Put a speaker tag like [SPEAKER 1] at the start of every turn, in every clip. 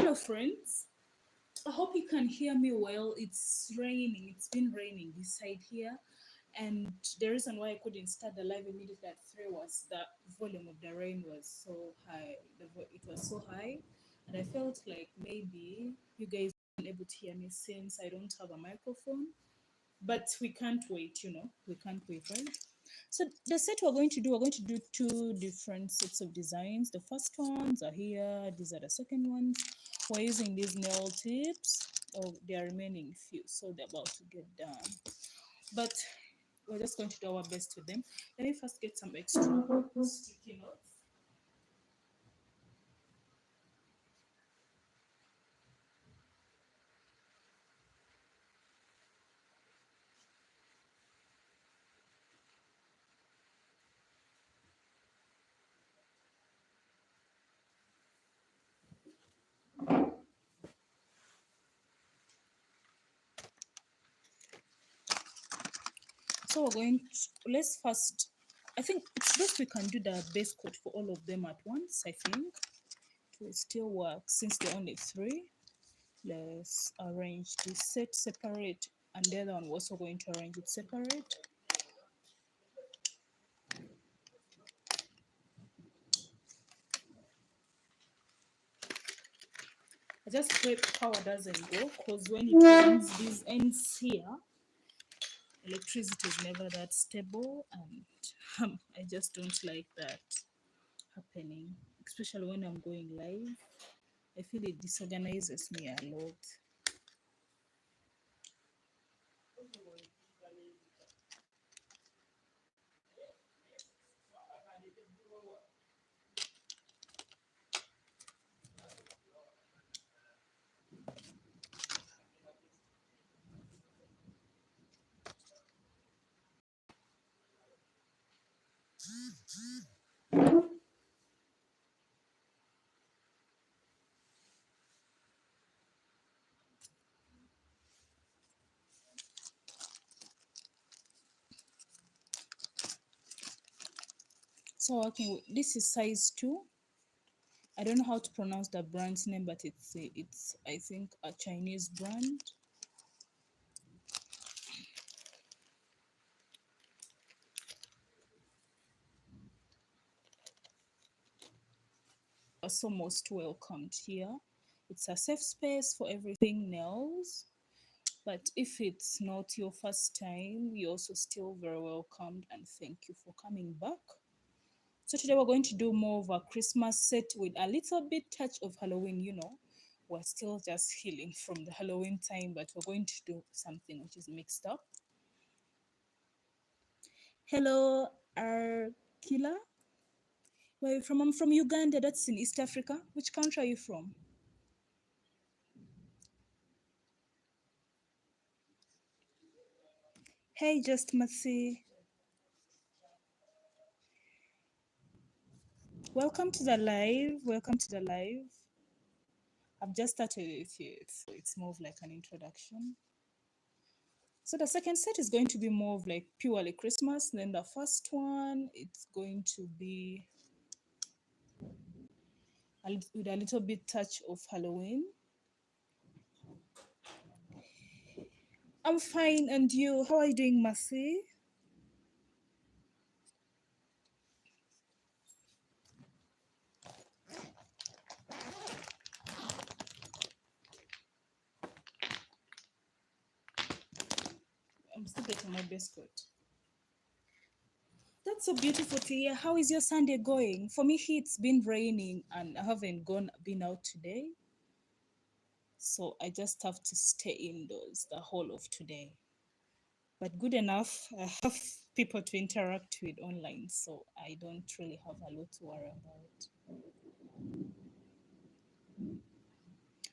[SPEAKER 1] Hello, friends. I hope you can hear me well. It's raining. It's been raining this side here. And the reason why I couldn't start the live immediately at 3 was the volume of the rain was so high. It was so high. And I felt like maybe you guys weren't able to hear me since I don't have a microphone. But we can't wait, we can't wait, right? So the set we're going to do two different sets of designs. The first ones are here, these are the second ones. We're using these nail tips. Oh, they are remaining few, so they're about to get done. But we're just going to do our best with them. Let me first get some extra sticky notes. So we're going to, let's first, I think it's best we can do the base coat for all of them at once, I think. It will still work since there are only three. Let's arrange this set separate, and the other one we're also going to arrange it separate. I just pray power doesn't go, because when it rains, these ends here, electricity is never that stable, and I just don't like that happening, especially when I'm going live. I feel it disorganizes me a lot. So working with, this is size 2. I don't know how to pronounce the brand's name, but it's I think a Chinese brand. Also most welcomed here. It's a safe space for everything nails. But if it's not your first time, you're also still very welcomed, and thank you for coming back. So today we're going to do more of a Christmas set with a little bit touch of Halloween, We're still just healing from the Halloween time, but we're going to do something which is mixed up. Hello, Arkila. Where are you from? I'm from Uganda. That's in East Africa. Which country are you from? Hey, just Matsi. Welcome to the live. Welcome to the live. I've just started it here, so it's more of like an introduction. So the second set is going to be more of like purely Christmas. Then the first one, it's going to be with a little bit touch of Halloween. I'm fine, and you? How are you doing, Mercy? I'm still getting my biscuit. That's so beautiful to hear. How is your Sunday going? For me, it's been raining, and I haven't been out today. So I just have to stay indoors the whole of today. But good enough, I have people to interact with online, so I don't really have a lot to worry about.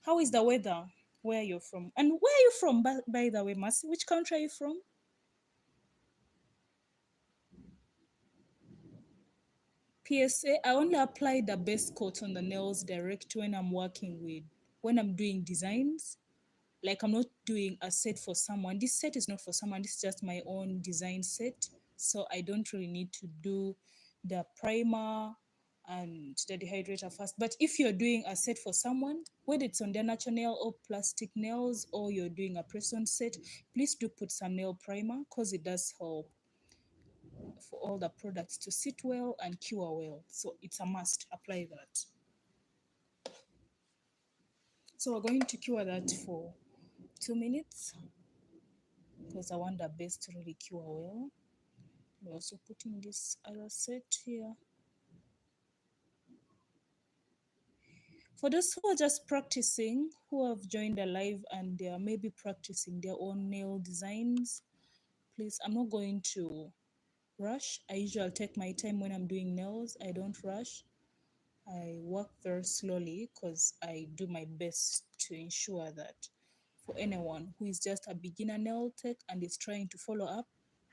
[SPEAKER 1] How is the weather where you're from? And where are you from, by the way, Mercy? Which country are you from? PSA, I only apply the base coat on the nails direct when when I'm doing designs. Like I'm not doing a set for someone. This set is not for someone. This is just my own design set. So I don't really need to do the primer and the dehydrator first. But if you're doing a set for someone, whether it's on their natural nail or plastic nails, or you're doing a press-on set, please do put some nail primer, because it does help for all the products to sit well and cure well. So it's a must, apply that. So we're going to cure that for 2 minutes, because I want the base to really cure well. We're also putting this other set here. For those who are just practicing, who have joined the live and they are maybe practicing their own nail designs, please, I'm not going to rush. I usually take my time when I'm doing nails. I don't rush. I work very slowly, because I do my best to ensure that for anyone who is just a beginner nail tech and is trying to follow up,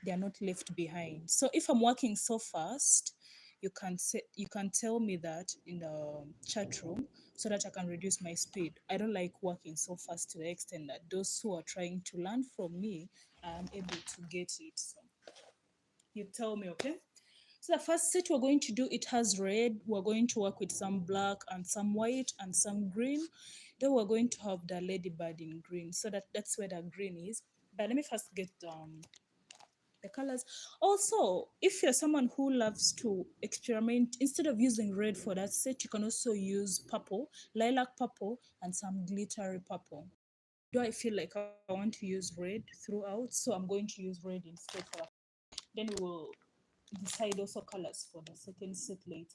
[SPEAKER 1] they are not left behind. So if I'm working so fast, you can tell me that in the chat room, so that I can reduce my speed. I don't like working so fast to the extent that those who are trying to learn from me are unable to get it. So you tell me, okay? So the first set we're going to do, it has red. We're going to work with some black and some white and some green. Then we're going to have the ladybug in green. So that's where the green is. But let me first get the colors. Also, if you're someone who loves to experiment, instead of using red for that set, you can also use purple, lilac purple, and some glittery purple. Do I feel like I want to use red throughout? So I'm going to use red instead for. Then we will decide also colors for the second set later.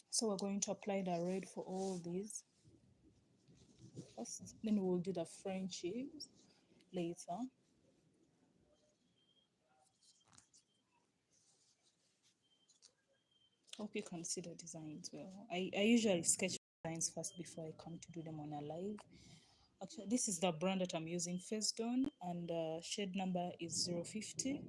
[SPEAKER 1] So we're going to apply the red for all these first, then we'll do the Frenchies later. Hope you can see the designs well. I usually sketch designs first before I come to do them on a live. Actually, this is the brand that I'm using, Feston, and the shade number is 050.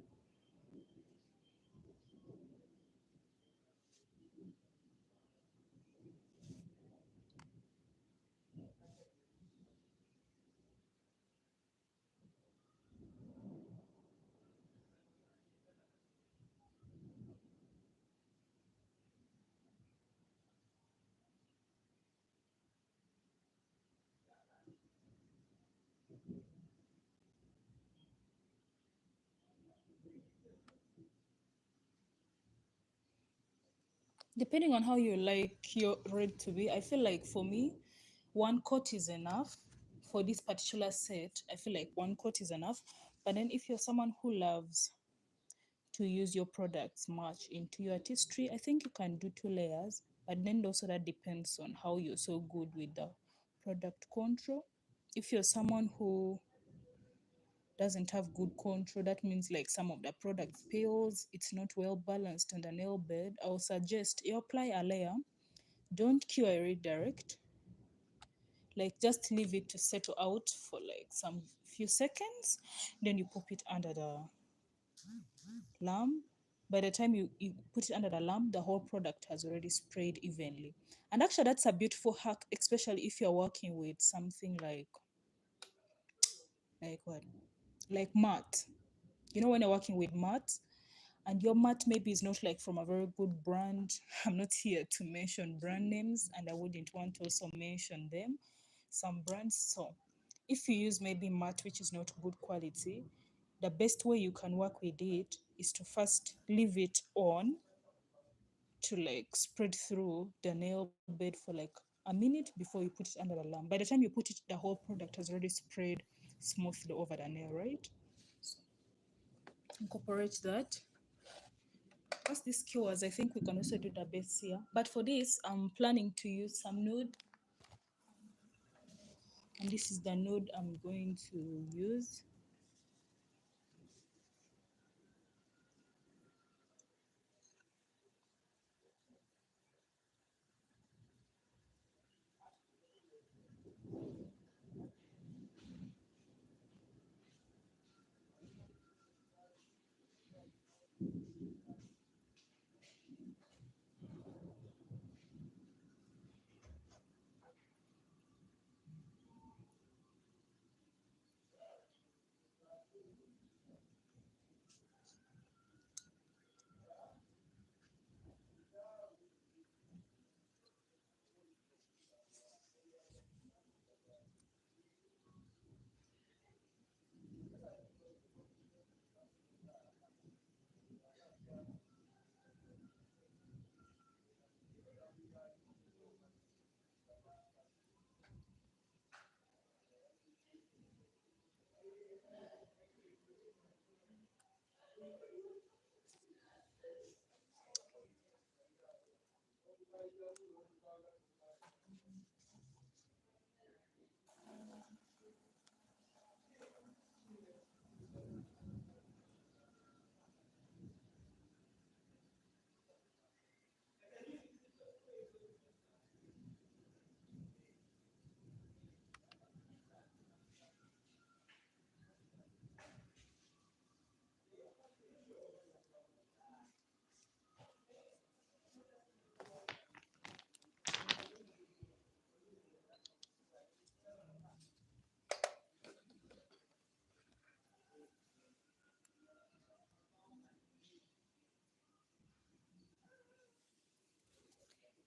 [SPEAKER 1] Depending on how you like your red to be, I feel like for me, one coat is enough for this particular set. I feel like one coat is enough. But then if you're someone who loves to use your products much into your artistry, I think you can do 2 layers. But then also that depends on how you're so good with the product control. If you're someone who doesn't have good control, that means like some of the product peels, it's not well balanced on the nail bed, I'll suggest you apply a layer. Don't cure a redirect. Like just leave it to settle out for like some few seconds. Then you pop it under the lamp. By the time you put it under the lamp, the whole product has already sprayed evenly. And actually that's a beautiful hack, especially if you're working with something like what? Like matte. You know, when you're working with matte and your mat maybe is not like from a very good brand. I'm not here to mention brand names, and I wouldn't want to also mention them, some brands. So if you use maybe mat which is not good quality, the best way you can work with it is to first leave it on to like spread through the nail bed for like a minute before you put it under the lamp. By the time you put it, the whole product has already sprayed smoothly over the nail, right? So incorporate that. Once this cures, I think we can also do the base here. But for this, I'm planning to use some nude. And this is the nude I'm going to use.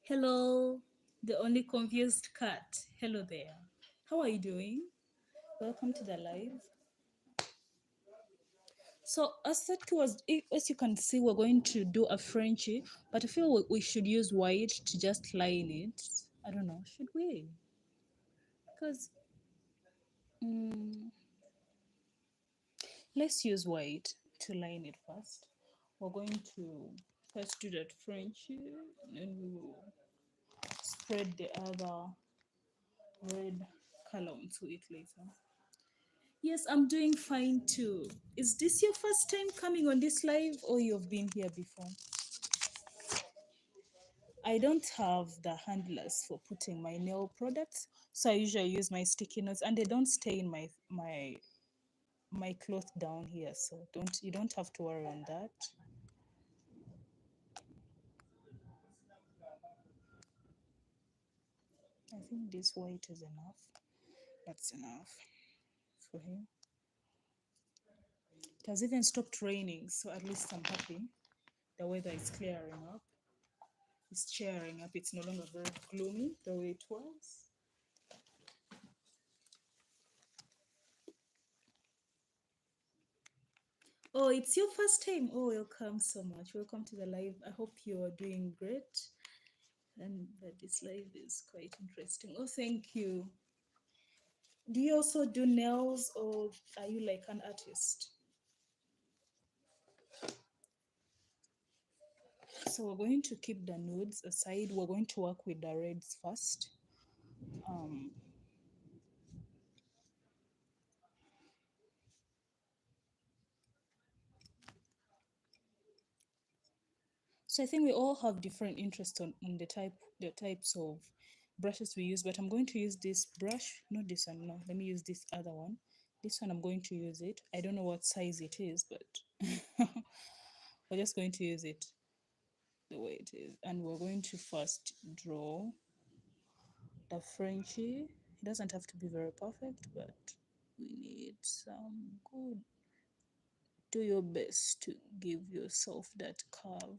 [SPEAKER 1] Hello, the only confused cat. Hello there. How are you doing? Welcome to the live. So as you can see, we're going to do a Frenchie, but I feel we should use white to just line it. I don't know, should we? Because mm, let's use white to line it first. We're going to first do that Frenchie, and we will spread the other red color onto it later. Yes, I'm doing fine too. Is this your first time coming on this live or you've been here before? I don't have the handlers for putting my nail products, so I usually use my sticky notes and they don't stay in my cloth down here, so you don't have to worry on that. I think this white is enough. That's enough for him. It has even stopped raining, so at least I'm happy. The weather is clearing up. It's cheering up. It's no longer very gloomy the way it was. Oh, it's your first time. Oh, welcome so much. Welcome to the live. I hope you are doing great and that this live is quite interesting. Oh, thank you. Do you also do nails or are you like an artist? So we're going to keep the nudes aside. We're going to work with the reds first. Um, so I think we all have different interests on the types of brushes we use, but I'm going to use this brush, not this one, no, let me use this other one. This one I'm going to use it. I don't know what size it is, but we're just going to use it the way it is. And we're going to first draw the Frenchie. It doesn't have to be very perfect, but we need some good. Do your best to give yourself that curve.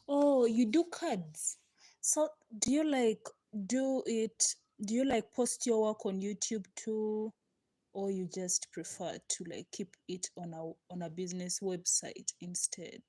[SPEAKER 1] Oh, you do cards. So do it do you like post your work on YouTube too, or you just prefer to like keep it on a business website instead?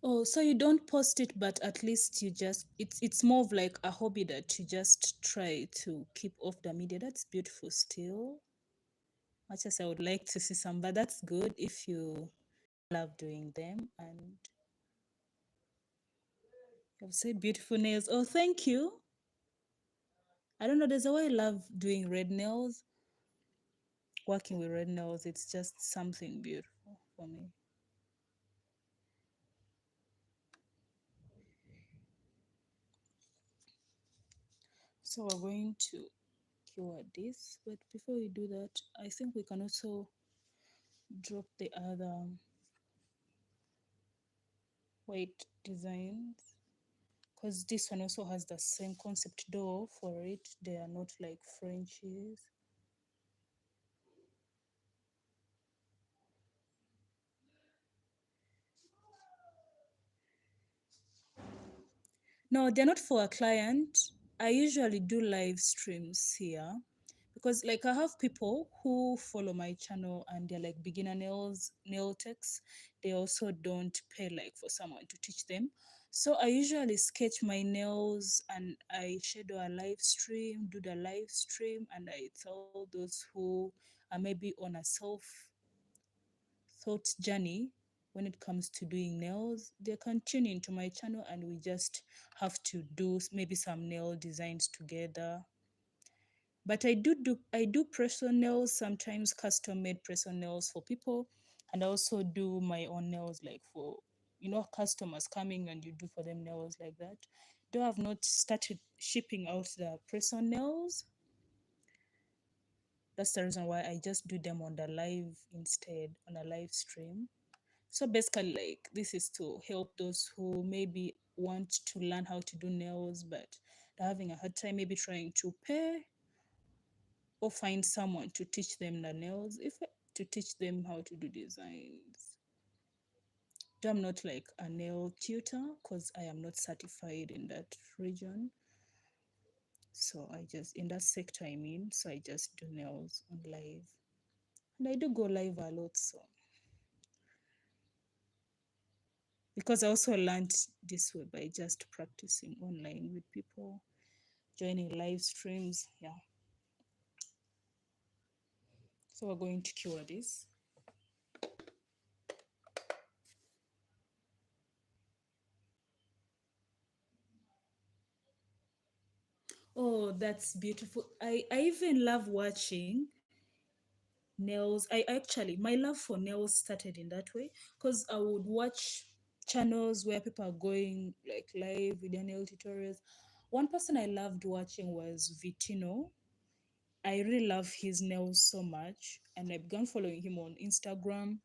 [SPEAKER 1] Oh, so you don't post it, but at least you just it's more of like a hobby that you just try to keep off the media. That's beautiful still. Much as I would like to see some, but that's good if you love doing them. And I've said beautiful nails. Oh, thank you. I don't know, there's a way I love doing red nails, working with red nails. It's just something beautiful for me. So we're going to cure this, but before we do that, I think we can also drop the other white designs, because this one also has the same concept, though for it they are not like Frenchies. No, they're not for a client. I usually do live streams here because like I have people who follow my channel and they're like beginner nail techs. They also don't pay like for someone to teach them. So I usually sketch my nails and I schedule a live stream, do the live stream, and I tell those who are maybe on a self thought journey when it comes to doing nails, they can tune into my channel and we just have to do maybe some nail designs together. But I do press on nails, sometimes custom made press on nails for people, and I also do my own nails like for customers coming and you do for them nails like that. Though I've not started shipping out the press on nails. That's the reason why I just do them on the live instead, on a live stream. So basically, like this is to help those who maybe want to learn how to do nails, but they're having a hard time maybe trying to pay or find someone to teach them the nails, if to teach them how to do designs. Though I'm not like a nail tutor because I am not certified in that region. So I just in that sector I mean, so I just do nails on live. And I do go live a lot, so because I also learned this way by just practicing online with people, joining live streams. Yeah. So we're going to cure this. Oh, that's beautiful. I even love watching nails. My love for nails started in that way because I would watch channels where people are going like live with their nail tutorials. One person I loved watching was Vitino. I really love his nails so much, and I began following him on Instagram.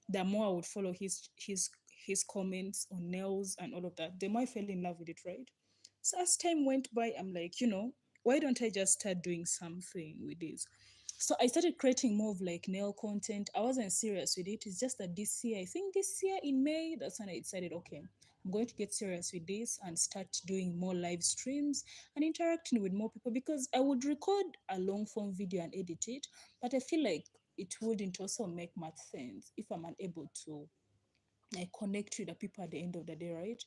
[SPEAKER 1] The more I would follow his comments on nails and all of that, the more I fell in love with it, right? So as time went by, I'm like, why don't I just start doing something with this? So I started creating more of like nail content. I wasn't serious with it. It's just that this year, I think this year in May, that's when I decided, okay, I'm going to get serious with this and start doing more live streams and interacting with more people, because I would record a long form video and edit it, but I feel like it wouldn't also make much sense if I'm unable to like connect with the people at the end of the day, right?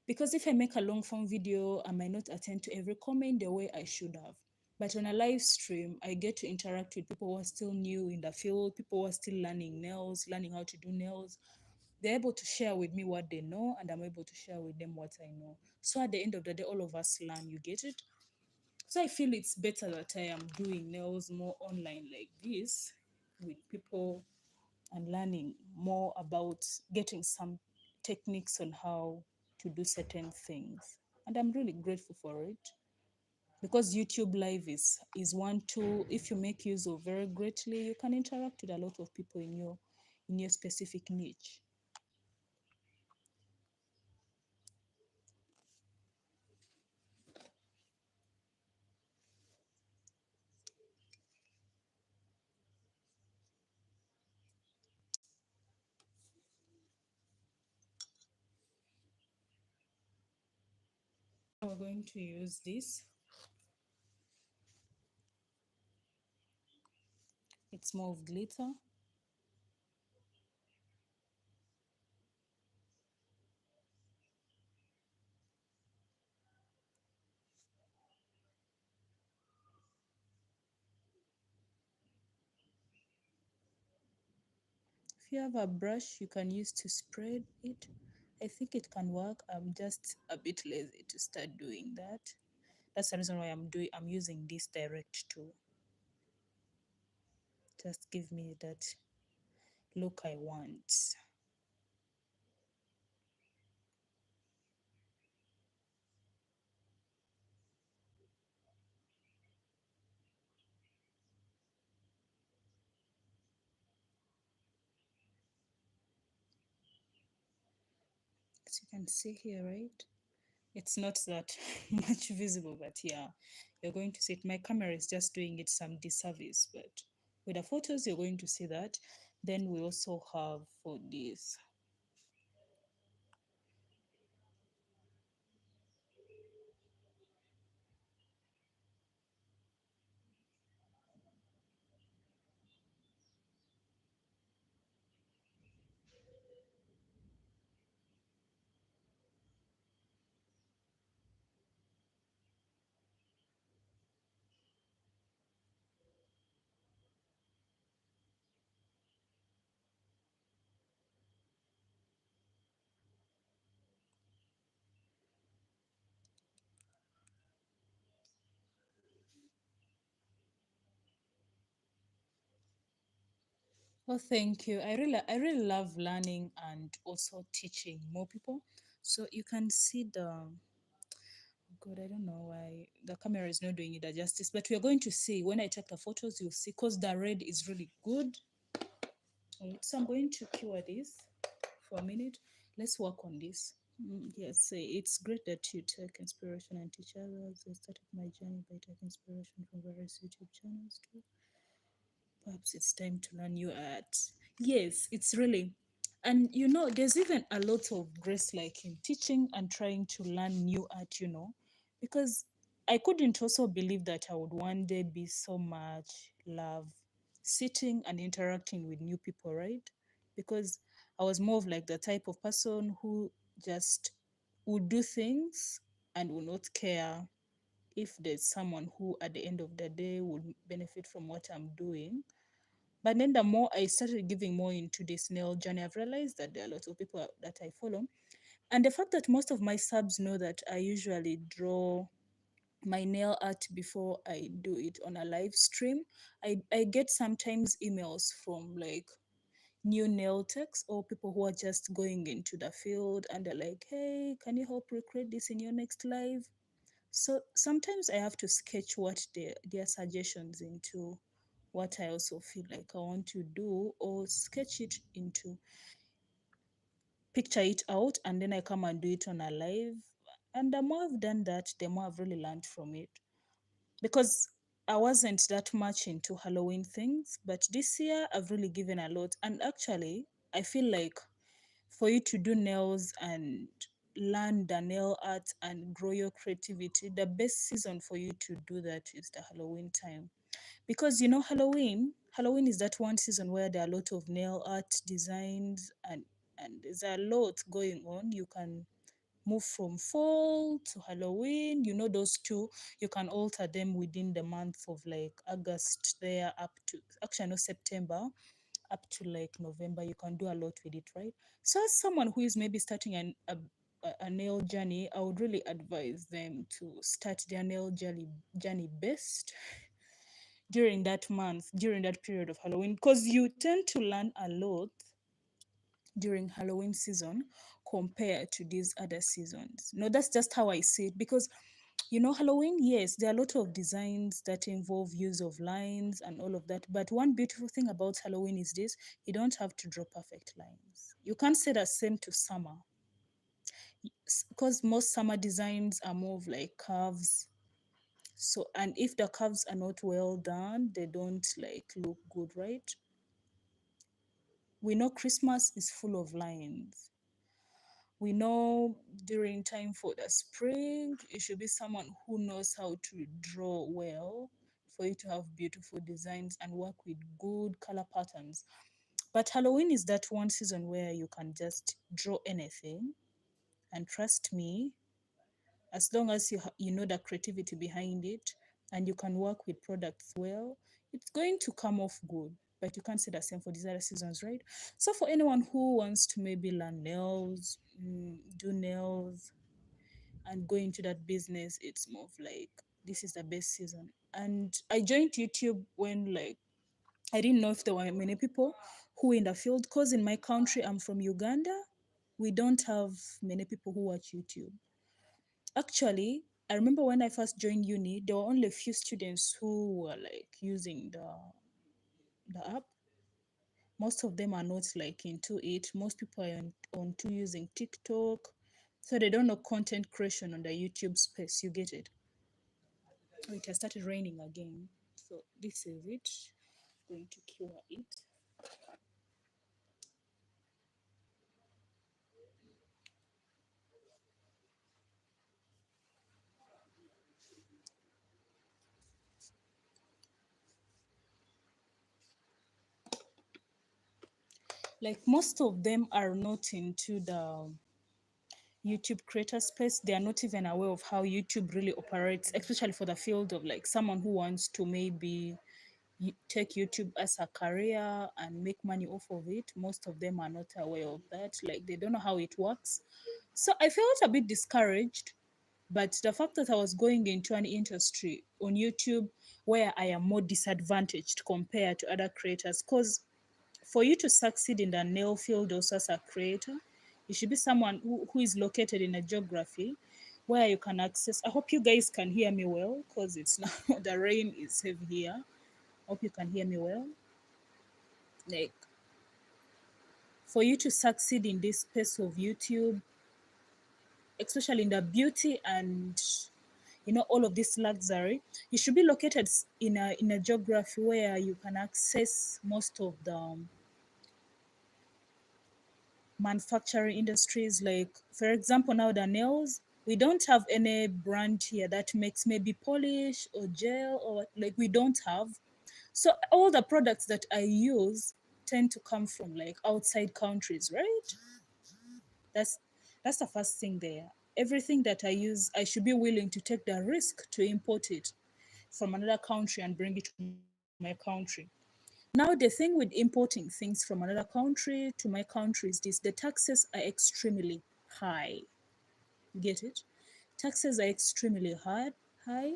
[SPEAKER 1] Because if I make a long form video, I might not attend to every comment the way I should have. But on a live stream, I get to interact with people who are still new in the field, people who are still learning nails, learning how to do nails. They're able to share with me what they know, and I'm able to share with them what I know. So at the end of the day, all of us learn, you get it? So I feel it's better that I am doing nails more online like this with people and learning more about getting some techniques on how to do certain things. And I'm really grateful for it because YouTube Live is one tool. If you make use of very greatly, you can interact with a lot of people in your specific niche. We're going to use this. It's more of glitter. If you have a brush you can use to spread it, I think it can work. I'm just a bit lazy to start doing that. That's the reason why I'm using this direct tool. Just give me that look I want. As you can see here, right? It's not that much visible, but yeah, you're going to see it. My camera is just doing it some disservice, but with the photos, you're going to see that. Then we also have for this. Oh, thank you. I really love learning and also teaching more people. So you can see the, oh God, I don't know why the camera is not doing it a justice, but we are going to see when I take the photos, you'll see because the red is really good. So I'm going to cure this for a minute. Let's work on this. Yes, it's great that you take inspiration and teach others. I started my journey by taking inspiration from various YouTube channels too. Perhaps it's time to learn new art. Yes, it's really. And there's even a lot of grace like in teaching and trying to learn new art, because I couldn't also believe that I would one day be so much love sitting and interacting with new people, right? Because I was more of like the type of person who just would do things and will not care if there's someone who at the end of the day would benefit from what I'm doing. But then the more I started giving more into this nail journey, I've realized that there are lots of people that I follow. And the fact that most of my subs know that I usually draw my nail art before I do it on a live stream, I get sometimes emails from like new nail techs or people who are just going into the field and they're like, hey, can you help recreate this in your next live? So sometimes I have to sketch what their suggestions into what I also feel like I want to do, or sketch it into, picture it out, and then I come and do it on a live. And the more I've done that, the more I've really learned from it. Because I wasn't that much into Halloween things, but this year I've really given a lot. And actually, I feel like for you to do nails and learn the nail art and grow your creativity, the best season for you to do that is the Halloween time. Because Halloween is that one season where there are a lot of nail art designs, and there's a lot going on. You can move from fall to Halloween, those two, you can alter them within the month of like August there up to, actually no, September up to like November. You can do a lot with it, right? So as someone who is maybe starting a nail journey, I would really advise them to start their nail journey best during that month, during that period of Halloween, because you tend to learn a lot during Halloween season compared to these other seasons. No, that's just how I see it, because Halloween, yes, there are a lot of designs that involve use of lines and all of that. But one beautiful thing about Halloween is this: you don't have to draw perfect lines. You can't say the same to summer, because most summer designs are more of like curves. So, and if the curves are not well done, they don't like look good, right? We know Christmas is full of lines. We know during time for the spring, you should be someone who knows how to draw well for you to have beautiful designs and work with good color patterns. But Halloween is that one season where you can just draw anything, and trust me, as long as you know the creativity behind it and you can work with products well, it's going to come off good. but you can't say the same for these other seasons, right? So for anyone who wants to maybe learn nails, do nails, and go into that business, it's more of like this is the best season. And I joined YouTube when like I didn't know if there were many people who were in the field, because in my country, I'm from Uganda, we don't have many people who watch YouTube. Actually, I remember when I first joined uni, there were only a few students who were like using the app. Most of them are not like into it. Most people are on to using TikTok. So they don't know content creation on the YouTube space. You get it? Oh, it has started raining again. So this is it. Going to cure it. Like most of them are not into the YouTube creator space. They are not even aware of how YouTube really operates, especially for the field of like someone who wants to maybe take YouTube as a career and make money off of it. Most of them are not aware of that. Like they don't know how it works. So I felt a bit discouraged. But the fact that I was going into an industry on YouTube where I am more disadvantaged compared to other creators, because for you to succeed in the nail field also as a creator, you should be someone who is located in a geography where you can access. I hope you guys can hear me well because it's now the rain is heavy here. Hope you can hear me well. Like for you to succeed in this space of YouTube, especially in the beauty and all of this luxury, you should be located in a geography where you can access most of the manufacturing industries. Like for example, now the nails, we don't have any brand here that makes maybe polish or gel, or like we don't have. So all the products that I use tend to come from like outside countries, right? That's that's the first thing there. Everything that I use, I should be willing to take the risk to import it from another country and bring it to my country. Now, the thing with importing things from another country to my country is this: the taxes are extremely high. You get it? Taxes are extremely high.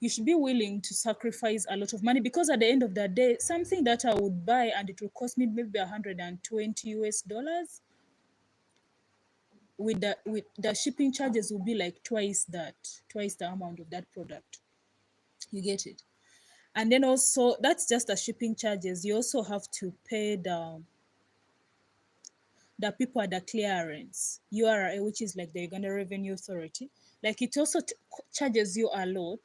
[SPEAKER 1] You should be willing to sacrifice a lot of money, because at the end of the day, something that I would buy and it will cost me maybe 120 US dollars, with the shipping charges will be like twice the amount of that product. You get it? And then also, that's just the shipping charges. You also have to pay the people at the clearance URA, which is like the Uganda Revenue Authority. Like it also charges you a lot.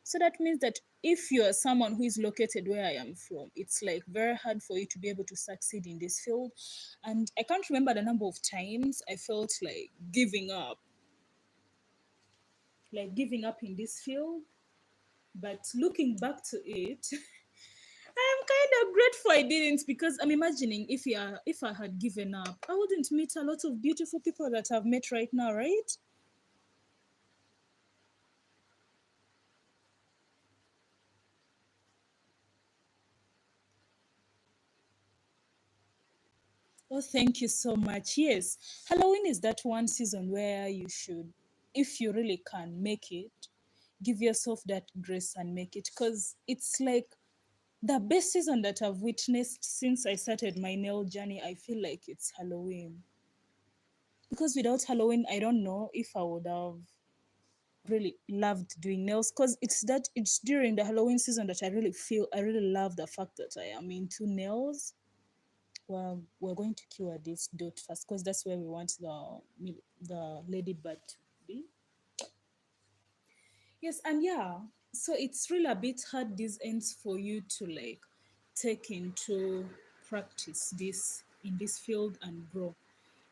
[SPEAKER 1] So that means that if you're someone who is located where I am from, it's like very hard for you to be able to succeed in this field. And I can't remember the number of times I felt like giving up in this field. But looking back to it, I'm kind of grateful I didn't, because I'm imagining if I had given up, I wouldn't meet a lot of beautiful people that I've met right now, right? Oh, thank you so much. Yes, Halloween is that one season where you should, if you really can make it, give yourself that grace and make it, because it's like the best season that I've witnessed since I started my nail journey. I feel like it's Halloween, because without Halloween, I don't know if I would have really loved doing nails, because it's during the Halloween season that I really love the fact that I am into nails. Well, we're going to cure this dot first, because that's where we want the ladybug to be. Yes, and yeah, so it's really a bit hard these ends for you to like take into practice this in this field and grow.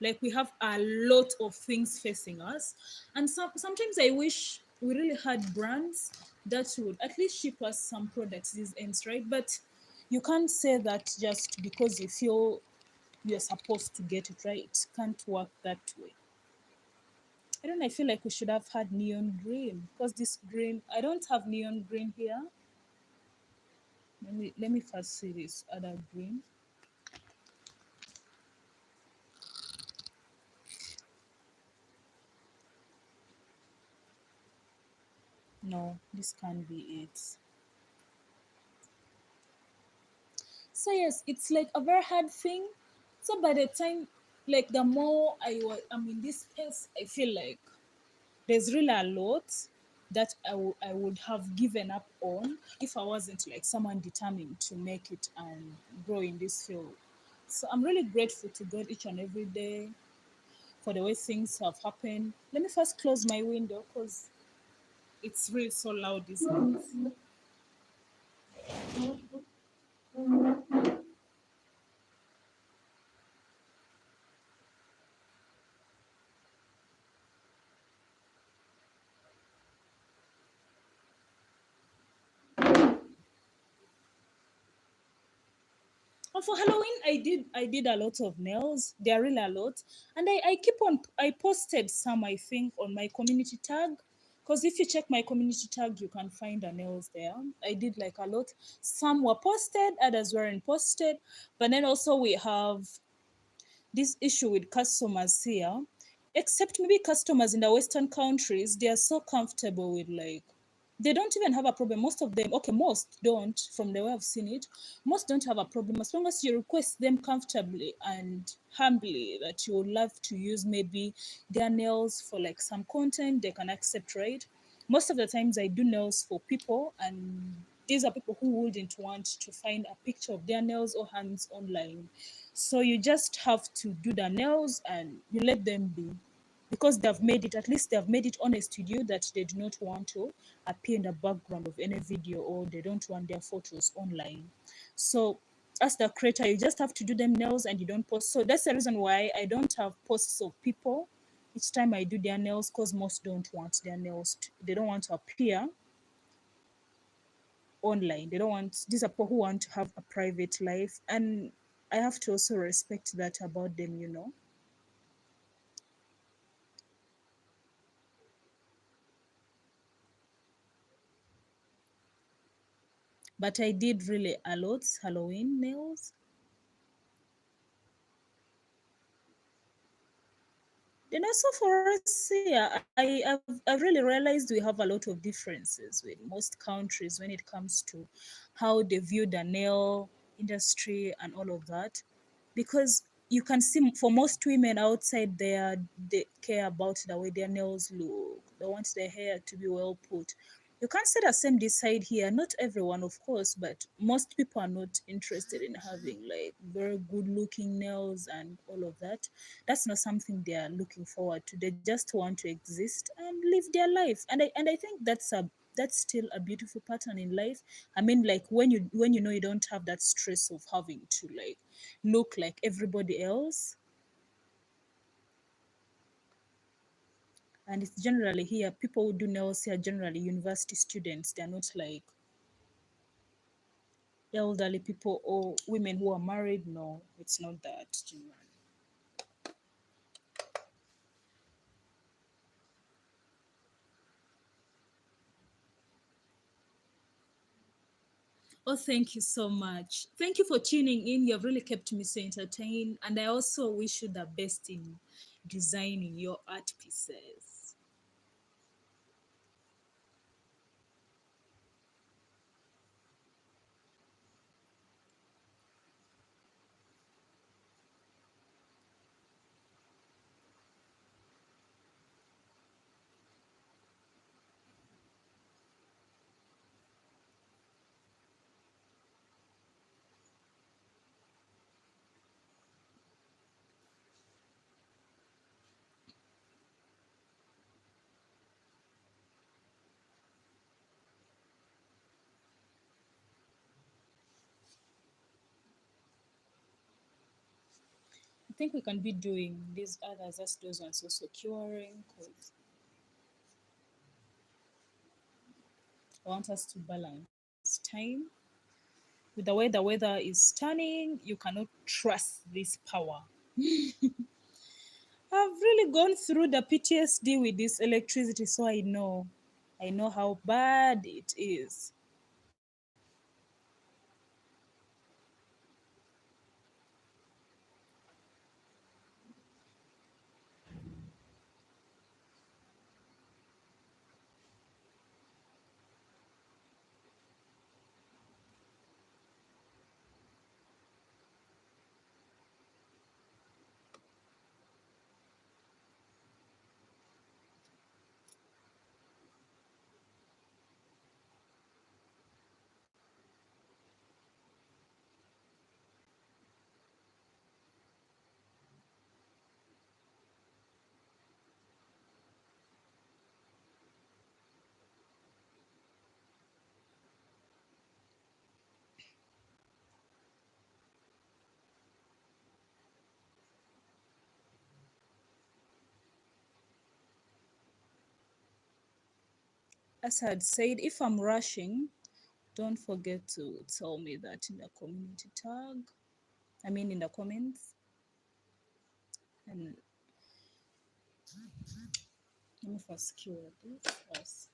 [SPEAKER 1] Like we have a lot of things facing us, and sometimes I wish we really had brands that would at least ship us some products these ends, right? But you can't say that just because you feel you're supposed to get it right. It can't work that way. I don't know. I feel like we should have had neon green, because this green, I don't have neon green here. Let me first see this other green. No, this can't be it. So yes, it's like a very hard thing. So by the time, like the more I'm in this space, I feel like there's really a lot that I would have given up on if I wasn't like someone determined to make it and grow in this field. So I'm really grateful to God each and every day for the way things have happened. Let me first close my window because it's really so loud these days. And for Halloween, I did a lot of nails. They are really a lot, and I keep on. I posted some, I think, on my community tag. Because if you check my community tag, you can find the nails there. I did like a lot. Some were posted, others weren't posted. But then also we have this issue with customers here. Except maybe customers in the Western countries, they are so comfortable with like they don't even have a problem. Most of them, okay, most don't, from the way I've seen it, most don't have a problem as long as you request them comfortably and humbly that you would love to use maybe their nails for like some content, they can accept, right? Most of the times I do nails for people, and these are people who wouldn't want to find a picture of their nails or hands online. So you just have to do the nails and you let them be, because they've made it, at least they've made it honest with you that they do not want to appear in the background of any video, or they don't want their photos online. So as the creator, you just have to do them nails and you don't post. So that's the reason why I don't have posts of people each time I do their nails, because most don't want their nails they don't want to appear online. They don't want, these are people who want to have a private life, and I have to also respect that about them. But I did really a lot Halloween nails. Then also for us here, I've really realized we have a lot of differences with most countries when it comes to how they view the nail industry and all of that. Because you can see for most women outside there, they care about the way their nails look. They want their hair to be well put. You can't say the same this side here. Not everyone, of course, but most people are not interested in having like very good looking nails and all of that. That's not something they are looking forward to. They just want to exist and live their life. And I think that's still a beautiful pattern in life. I mean, like when you know you don't have that stress of having to like look like everybody else. And it's generally here, people who do nails here are generally university students. They're not like elderly people or women who are married. No, it's not that generally. Oh, thank you so much. Thank you for tuning in. You have really kept me so entertained. And I also wish you the best in designing your art pieces. I think we can be doing these others as those ones also curing, because I want us to balance time. With the way the weather is turning, you cannot trust this power. I've really gone through the PTSD with this electricity, so I know. I know how bad it is. As I had said, if I'm rushing, don't forget to tell me that in the community tag. I mean, in the comments. And let me first cure this first.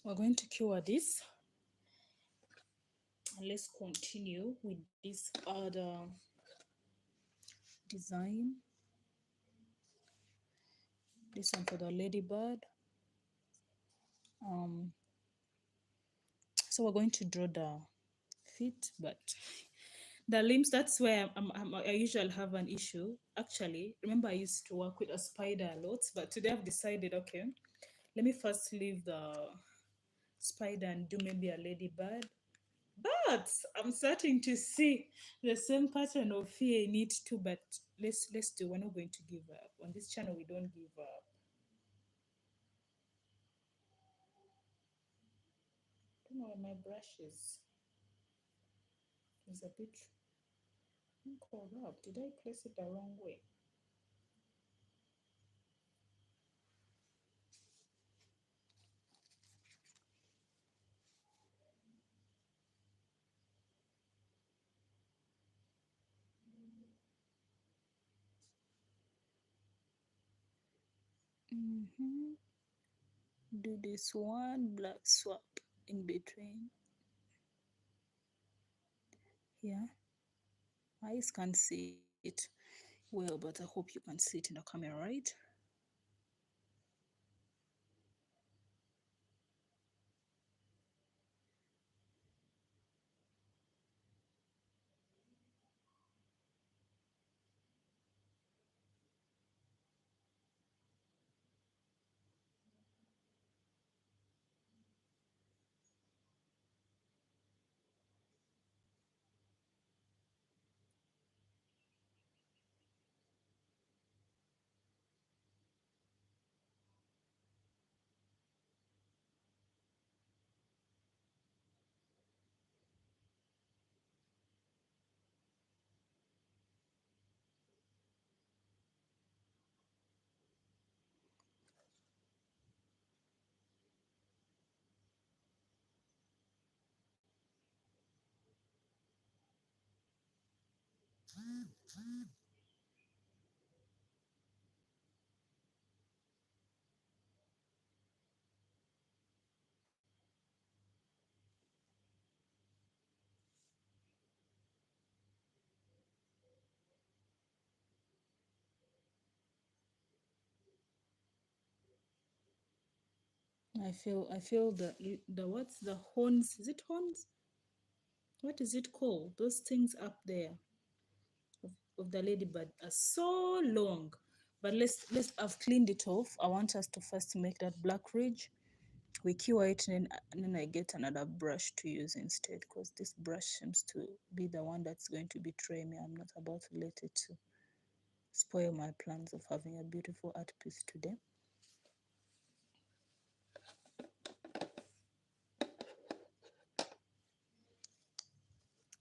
[SPEAKER 1] We're going to cure this. And let's continue with this other design. This one for the ladybird. Um, so we're going to draw the feet, but the limbs, that's where I usually have an issue. Actually, remember I used to work with a spider a lot, but today I've decided, okay, let me first leave the spider and do maybe a ladybird. But I'm starting to see the same pattern of fear in it too. But let's do. We're not going to give up. On this channel, we don't give up. I don't know where my brush is. It's a bit corrupt. Did I place it the wrong way? Mm-hmm. Do this one black swap in between. Yeah, eyes can't see it well, but I hope you can see it in the camera, right? I feel the what's the horns? Is it horns? What is it called? Those things up there of, of the ladybird are so long. But let's I've cleaned it off. I want us to first make that black ridge. We cure it, and then I get another brush to use instead, because this brush seems to be the one that's going to betray me. I'm not about to let it to spoil my plans of having a beautiful art piece today.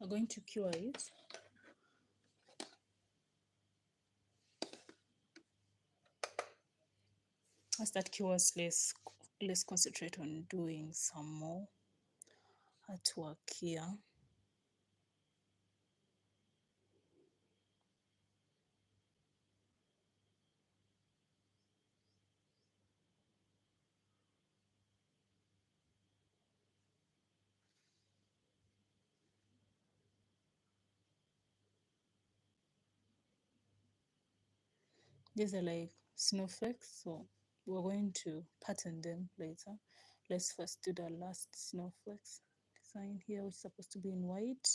[SPEAKER 1] I'm going to cure it. As that cures, let's concentrate on doing some more artwork here. These are like snowflakes, so we're going to pattern them later. Let's first do the last snowflakes design here, which is supposed to be in white.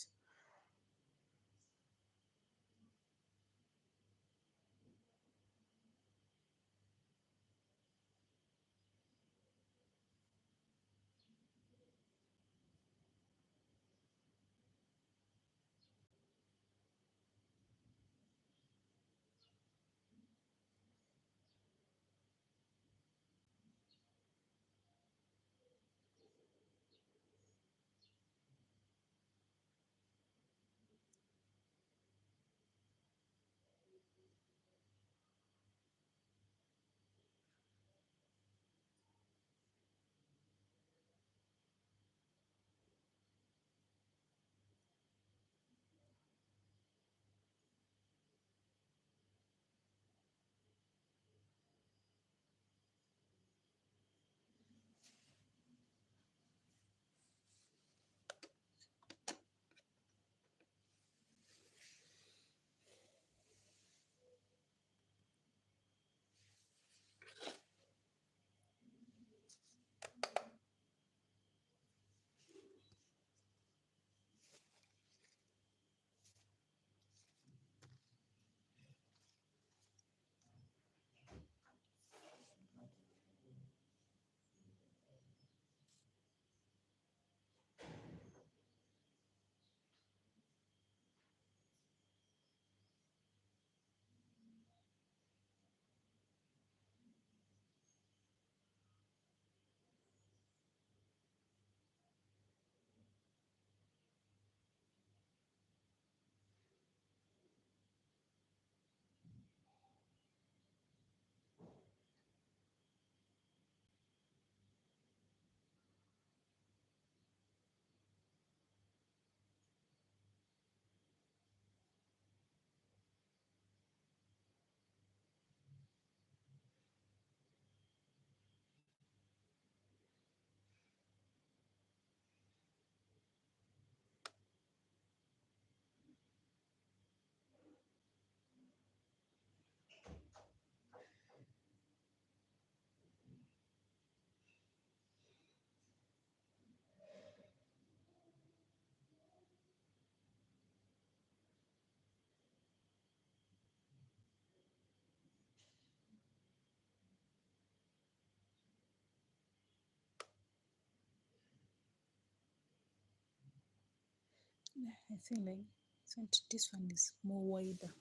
[SPEAKER 1] I think like this one is more wider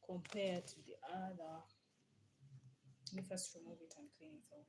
[SPEAKER 1] compared to the other. Let me first remove it and clean it off.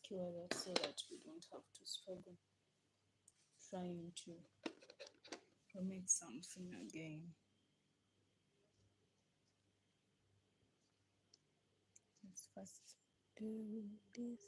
[SPEAKER 1] cure that so that we don't have to struggle trying to make something again. Let's first do this.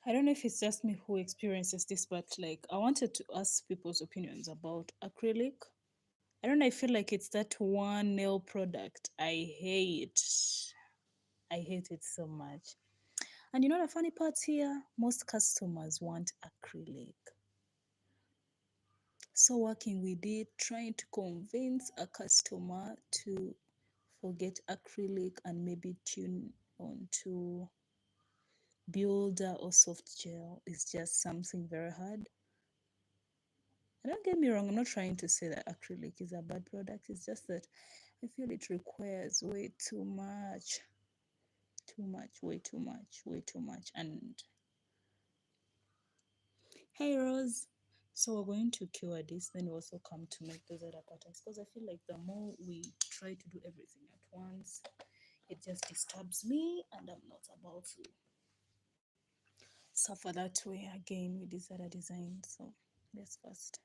[SPEAKER 1] I don't know if it's just me who experiences this, but like I wanted to ask people's opinions about acrylic. I don't know, I feel like it's that one nail product I hate. I hate it so much. And you know the funny part here? Most customers want acrylic. So working with it, trying to convince a customer to forget acrylic and maybe tune onto builder or soft gel is just something very hard. And don't get me wrong, I'm not trying to say that acrylic is a bad product. It's just that I feel it requires way too much. Too much, way too much, way too much. And hey Rose. So we're going to cure this, then we also come to make those other patterns because I feel like the more we try to do everything at once, it just disturbs me and I'm not about to suffer that way again with this other design. So let's first.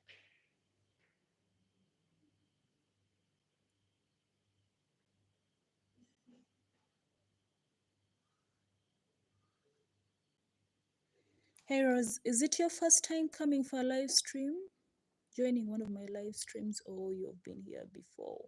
[SPEAKER 1] Hey Rose, is it your first time coming for a live stream? Joining one of my live streams, or you've been here before?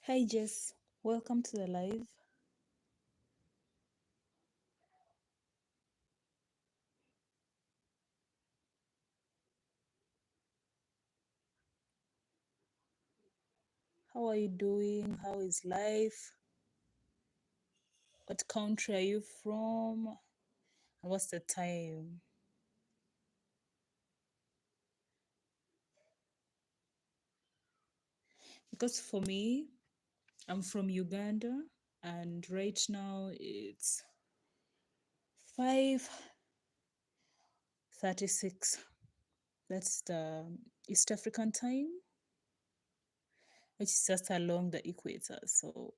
[SPEAKER 1] Hi Jess, welcome to the live. How are you doing? How is life? What country are you from? And what's the time? Because for me, I'm from Uganda, and right now it's 5:36. That's the East African time, which is just along the equator. So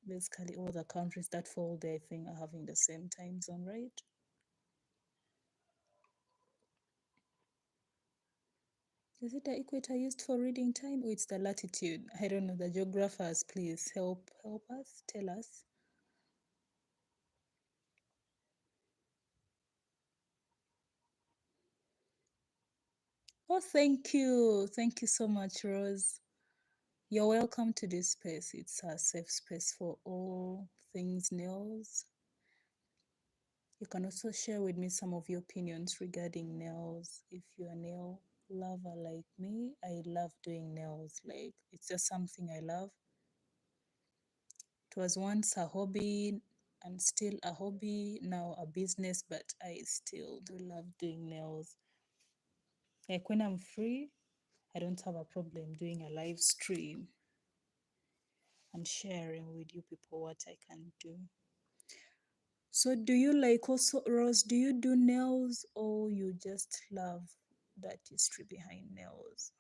[SPEAKER 1] basically, all the countries that fall there, I think, are having the same time zone, right? Is it the equator used for reading time, or it's the latitude? I don't know. The geographers, please help us, tell us. Oh, thank you so much, Rose. You're welcome to this space. It's a safe space for all things nails. You can also share with me some of your opinions regarding nails. If you're a nail lover like me, I love doing nails. Like, it's just something I love. It was once a hobby and still a hobby, now a business, but I still do love doing nails. Like, when I'm free, I don't have a problem doing a live stream and sharing with you people what I can do. So, do you like also, Rose, do you do nails or you just love that history behind nails?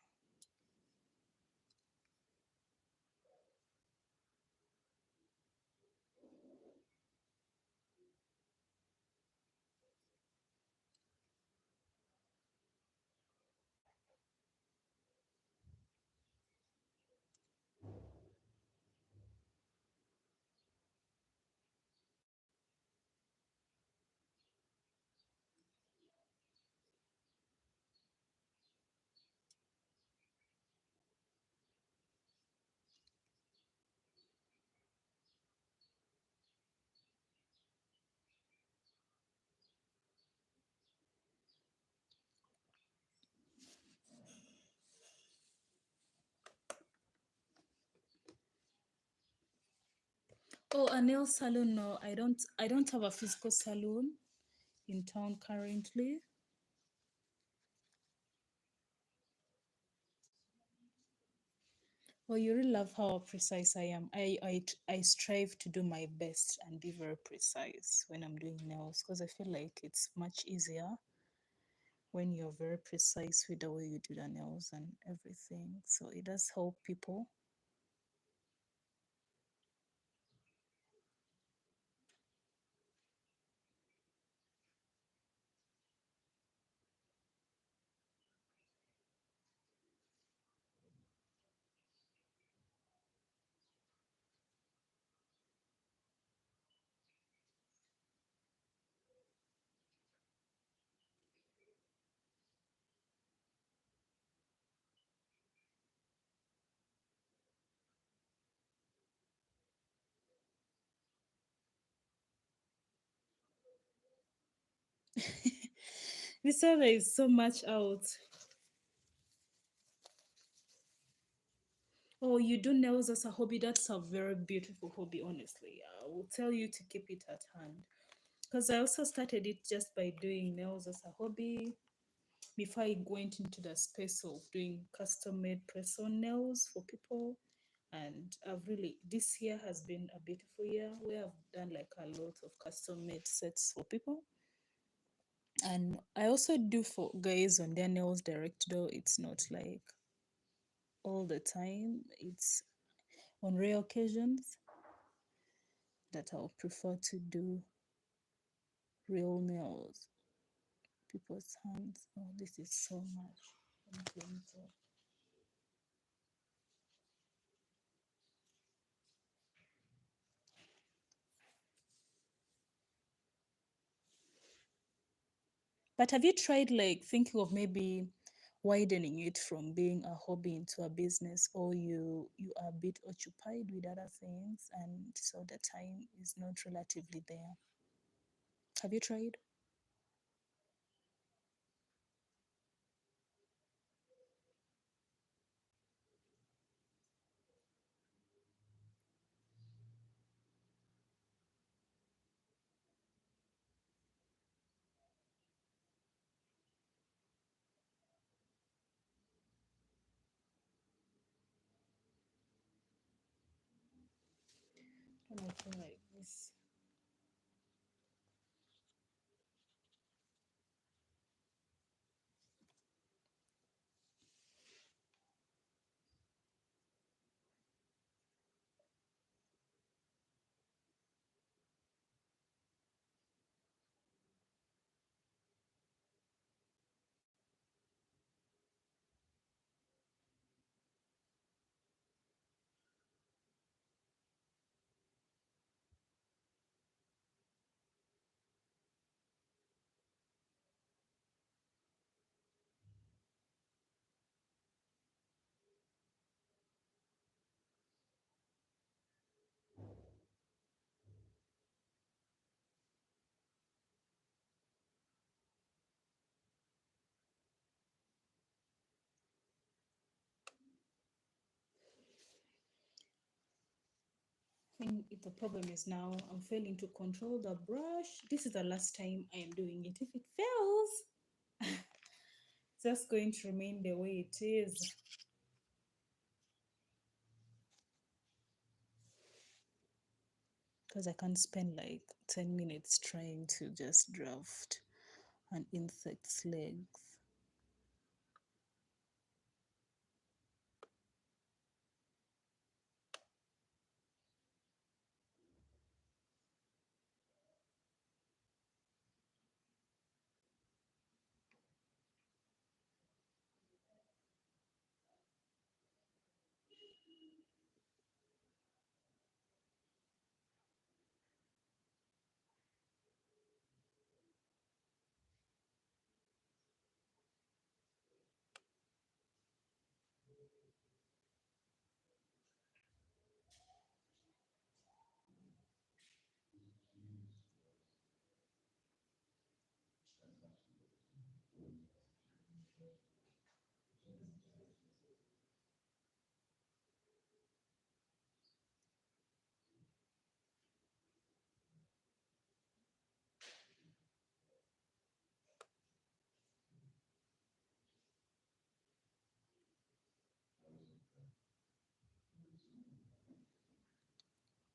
[SPEAKER 1] Oh, a nail salon? No, I don't. I don't have a physical salon in town currently. Well, you really love how precise I am. I strive to do my best and be very precise when I'm doing nails because I feel like it's much easier when you're very precise with the way you do the nails and everything. So it does help people. This weather is so much out. Oh, you do nails as a hobby? That's a very beautiful hobby, honestly. I will tell you to keep it at hand. Because I also started it just by doing nails as a hobby before I went into the space of doing custom made press on nails for people. And I've really, this year has been a beautiful year where I've done like a lot of custom made sets for people. And I also do for guys on their nails direct, though it's not like all the time. It's on rare occasions that I'll prefer to do real nails, people's hands. Oh, this is so much. I'm going to- But have you tried like thinking of maybe widening it from being a hobby into a business, or you are a bit occupied with other things and so the time is not relatively there? Have you tried? When I feel like this. I think the problem is now I'm failing to control the brush. This is the last time I am doing it. If it fails, it's just going to remain the way it is. Because I can't spend like 10 minutes trying to just draft an insect's legs.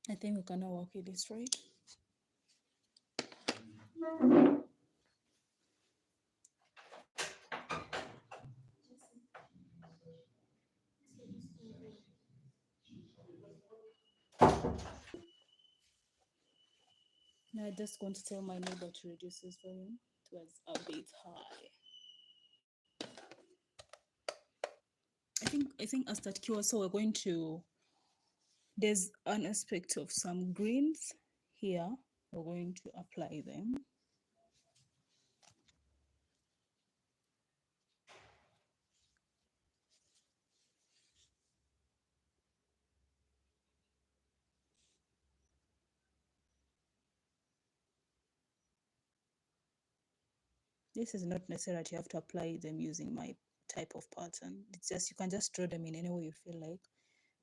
[SPEAKER 1] I think we can now work with this, right? Now I'm just going to tell my neighbor to reduce his volume. It was a bit high. I think as that cure, so we're going to, there's an aspect of some greens here. We're going to apply them. This is not necessary that you have to apply them using my type of pattern. It's just you can just draw them in any way you feel like.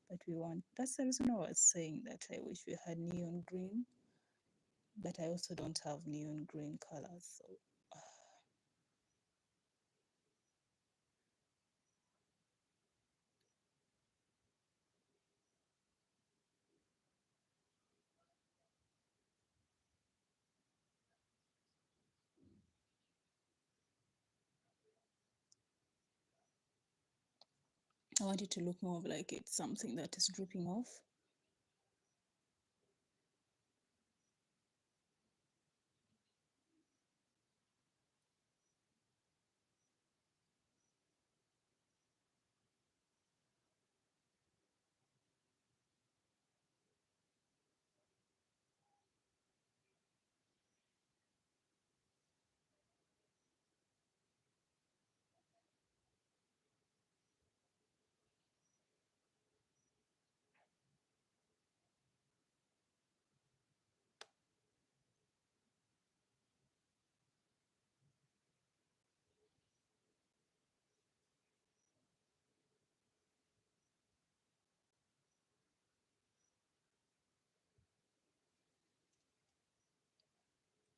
[SPEAKER 1] But we want, that's the reason I was saying that I wish we had neon green, but I also don't have neon green colors. So I want it to look more of like it's something that is dripping off.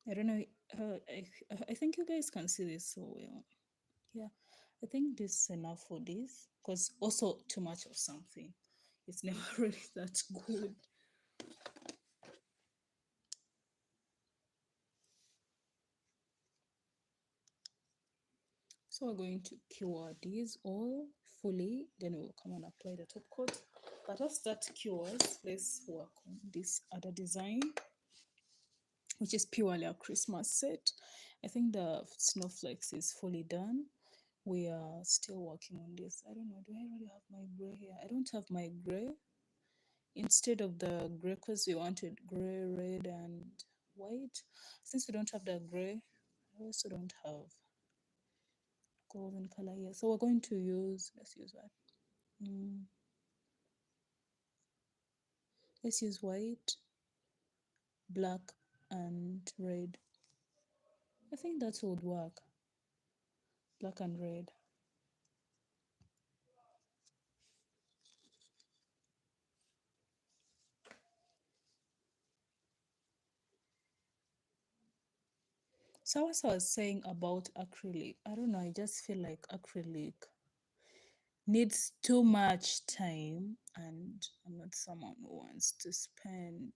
[SPEAKER 1] I don't know. I think you guys can see this so well. Yeah, I think this is enough for this because also too much of something. It's never really that good. So we're going to cure these all fully, then we'll come and apply the top coat. But after that cures, let's work on this other design, which is purely a Christmas set. I think the snowflakes is fully done. We are still working on this. I don't know, do I really have my gray here? I don't have my gray. Instead of the gray, because we wanted gray, red, and white. Since we don't have the gray, I also don't have golden color here. So we're going to use, let's use what? Mm, let's use white, black, and red. I think that would work. Black and red. So as I was saying about acrylic, I don't know, I just feel like acrylic needs too much time, and I'm not someone who wants to spend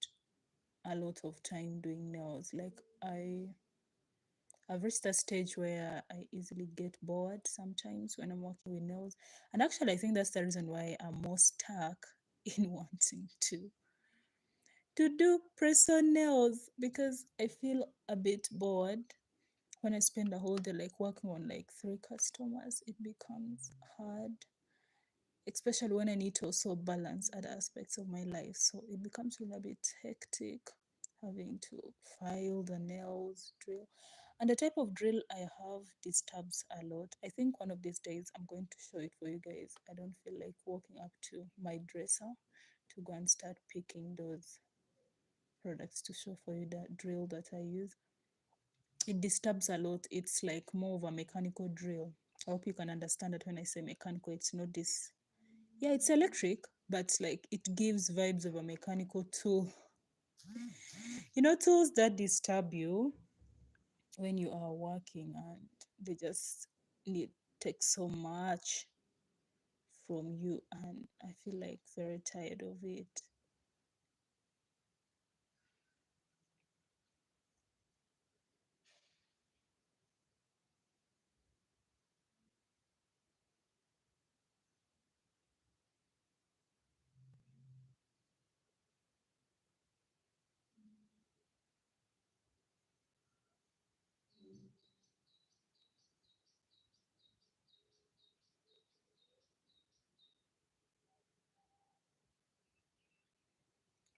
[SPEAKER 1] a lot of time doing nails. Like I've reached a stage where I easily get bored sometimes when I'm working with nails. And actually I think that's the reason why I'm more stuck in wanting to do press on nails, because I feel a bit bored when I spend a whole day like working on like 3 customers. It becomes hard, especially when I need to also balance other aspects of my life. So it becomes really a bit hectic having to file the nails, drill. And the type of drill I have disturbs a lot. I think one of these days I'm going to show it for you guys. I don't feel like walking up to my dresser to go and start picking those products to show for you the drill that I use. It disturbs a lot. It's like more of a mechanical drill. I hope you can understand that when I say mechanical, it's not this. Yeah, it's electric, but like it gives vibes of a mechanical tool. You know, tools that disturb you when you are working, and they just need take so much from you, and I feel like very tired of it.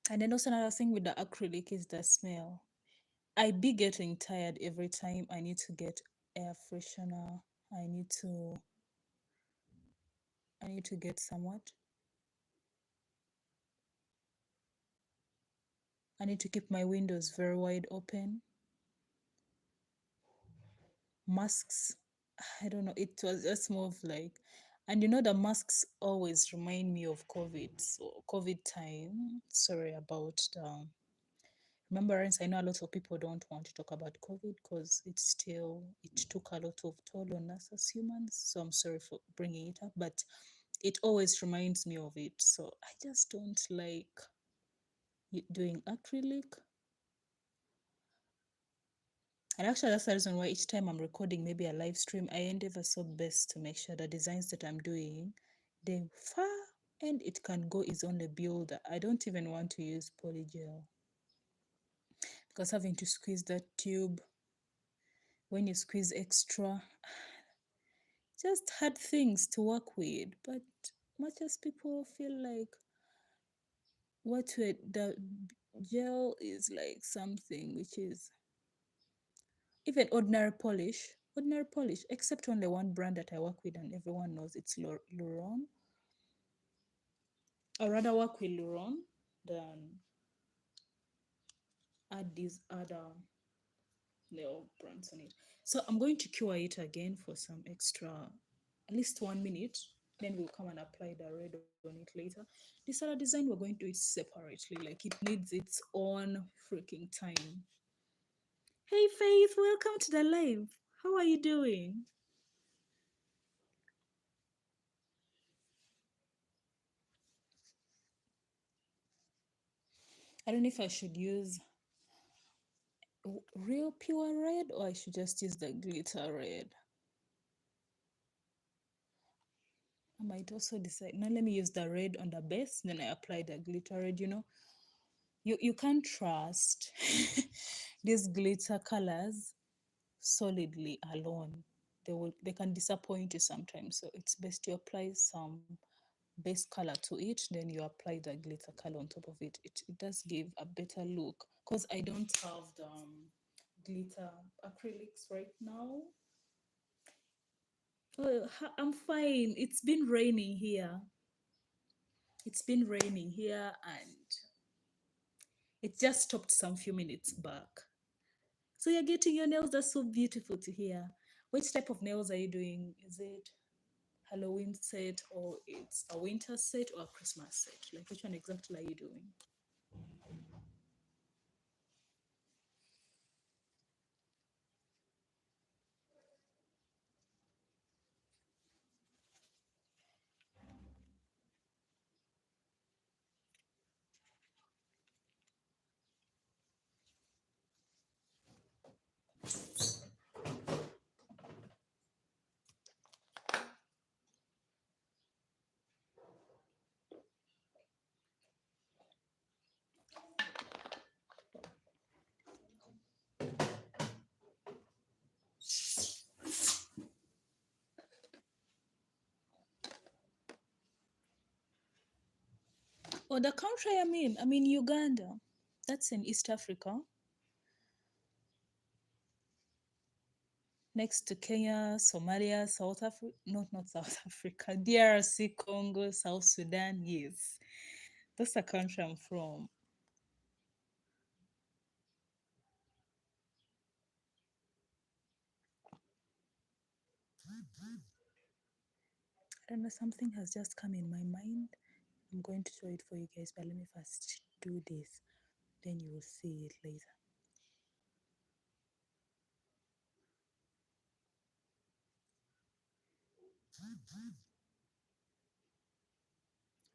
[SPEAKER 1] And then also another thing with the acrylic is the smell. I be getting tired every time I need to get air freshener. I need to I need to get somewhat. I need to keep my windows very wide open. Masks, I don't know, it was just more of like, and you know, the masks always remind me of COVID. So COVID time, sorry about the remembrance. I know a lot of people don't want to talk about COVID because it took a lot of toll on us as humans. So I'm sorry for bringing it up, but it always reminds me of it. So I just don't like doing acrylic. And actually, that's the reason why each time I'm recording maybe a live stream, I endeavor so best to make sure the designs that I'm doing, they far and it can go is on the builder. I don't even want to use polygel because having to squeeze that tube, when you squeeze extra, just hard things to work with. But much as people feel like the gel is like something which is even ordinary polish, except only one brand that I work with and everyone knows it's Luron. I rather work with Luron than add these other nail brands on it. So I'm going to cure it again for some extra, at least 1 minute. Then we'll come and apply the red on it later. This other design, we're going to do it separately. Like it needs its own freaking time. Hey Faith, welcome to the live. How are you doing? I don't know if I should use real pure red or I should just use the glitter red. I might also decide, now let me use the red on the base, then I apply the glitter red, you can't trust these glitter colors solidly alone. They can disappoint you sometimes. So it's best you apply some base color to it, then you apply the glitter color on top of it. It does give a better look. Because I don't have the glitter acrylics right now. Oh, I'm fine. It's been raining here. It's been raining here and it just stopped some few minutes back. So you're getting your nails. That's so beautiful to hear. Which type of nails are you doing? Is it Halloween set or it's a winter set or a Christmas set? Like which one exactly are you doing? Oh, the country I'm in Uganda. That's in East Africa, next to Kenya, Somalia, South Africa. Not South Africa. DRC, Congo, South Sudan. Yes, that's the country I'm from. I don't know. Something has just come in my mind. I'm going to show it for you guys, but let me first do this. Then you will see it later.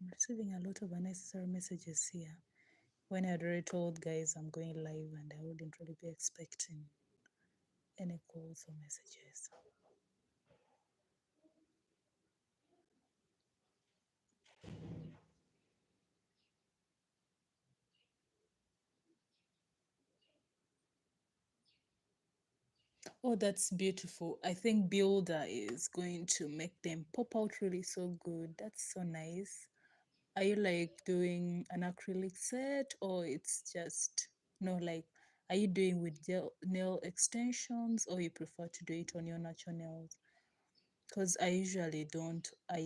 [SPEAKER 1] I'm receiving a lot of unnecessary messages here. When I had already told guys I'm going live and I wouldn't really be expecting any calls or messages. Oh, that's beautiful. I think Builder is going to make them pop out really so good. That's so nice. Are you like doing an acrylic set or it's just no like are you doing with gel nail extensions or you prefer to do it on your natural nails? Because I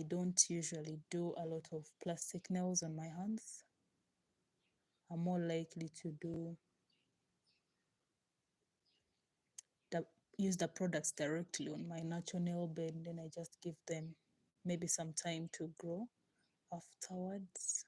[SPEAKER 1] don't usually do a lot of plastic nails on my hands. I'm more likely to the, use the products directly on my natural nail bed, then I just give them maybe some time to grow afterwards.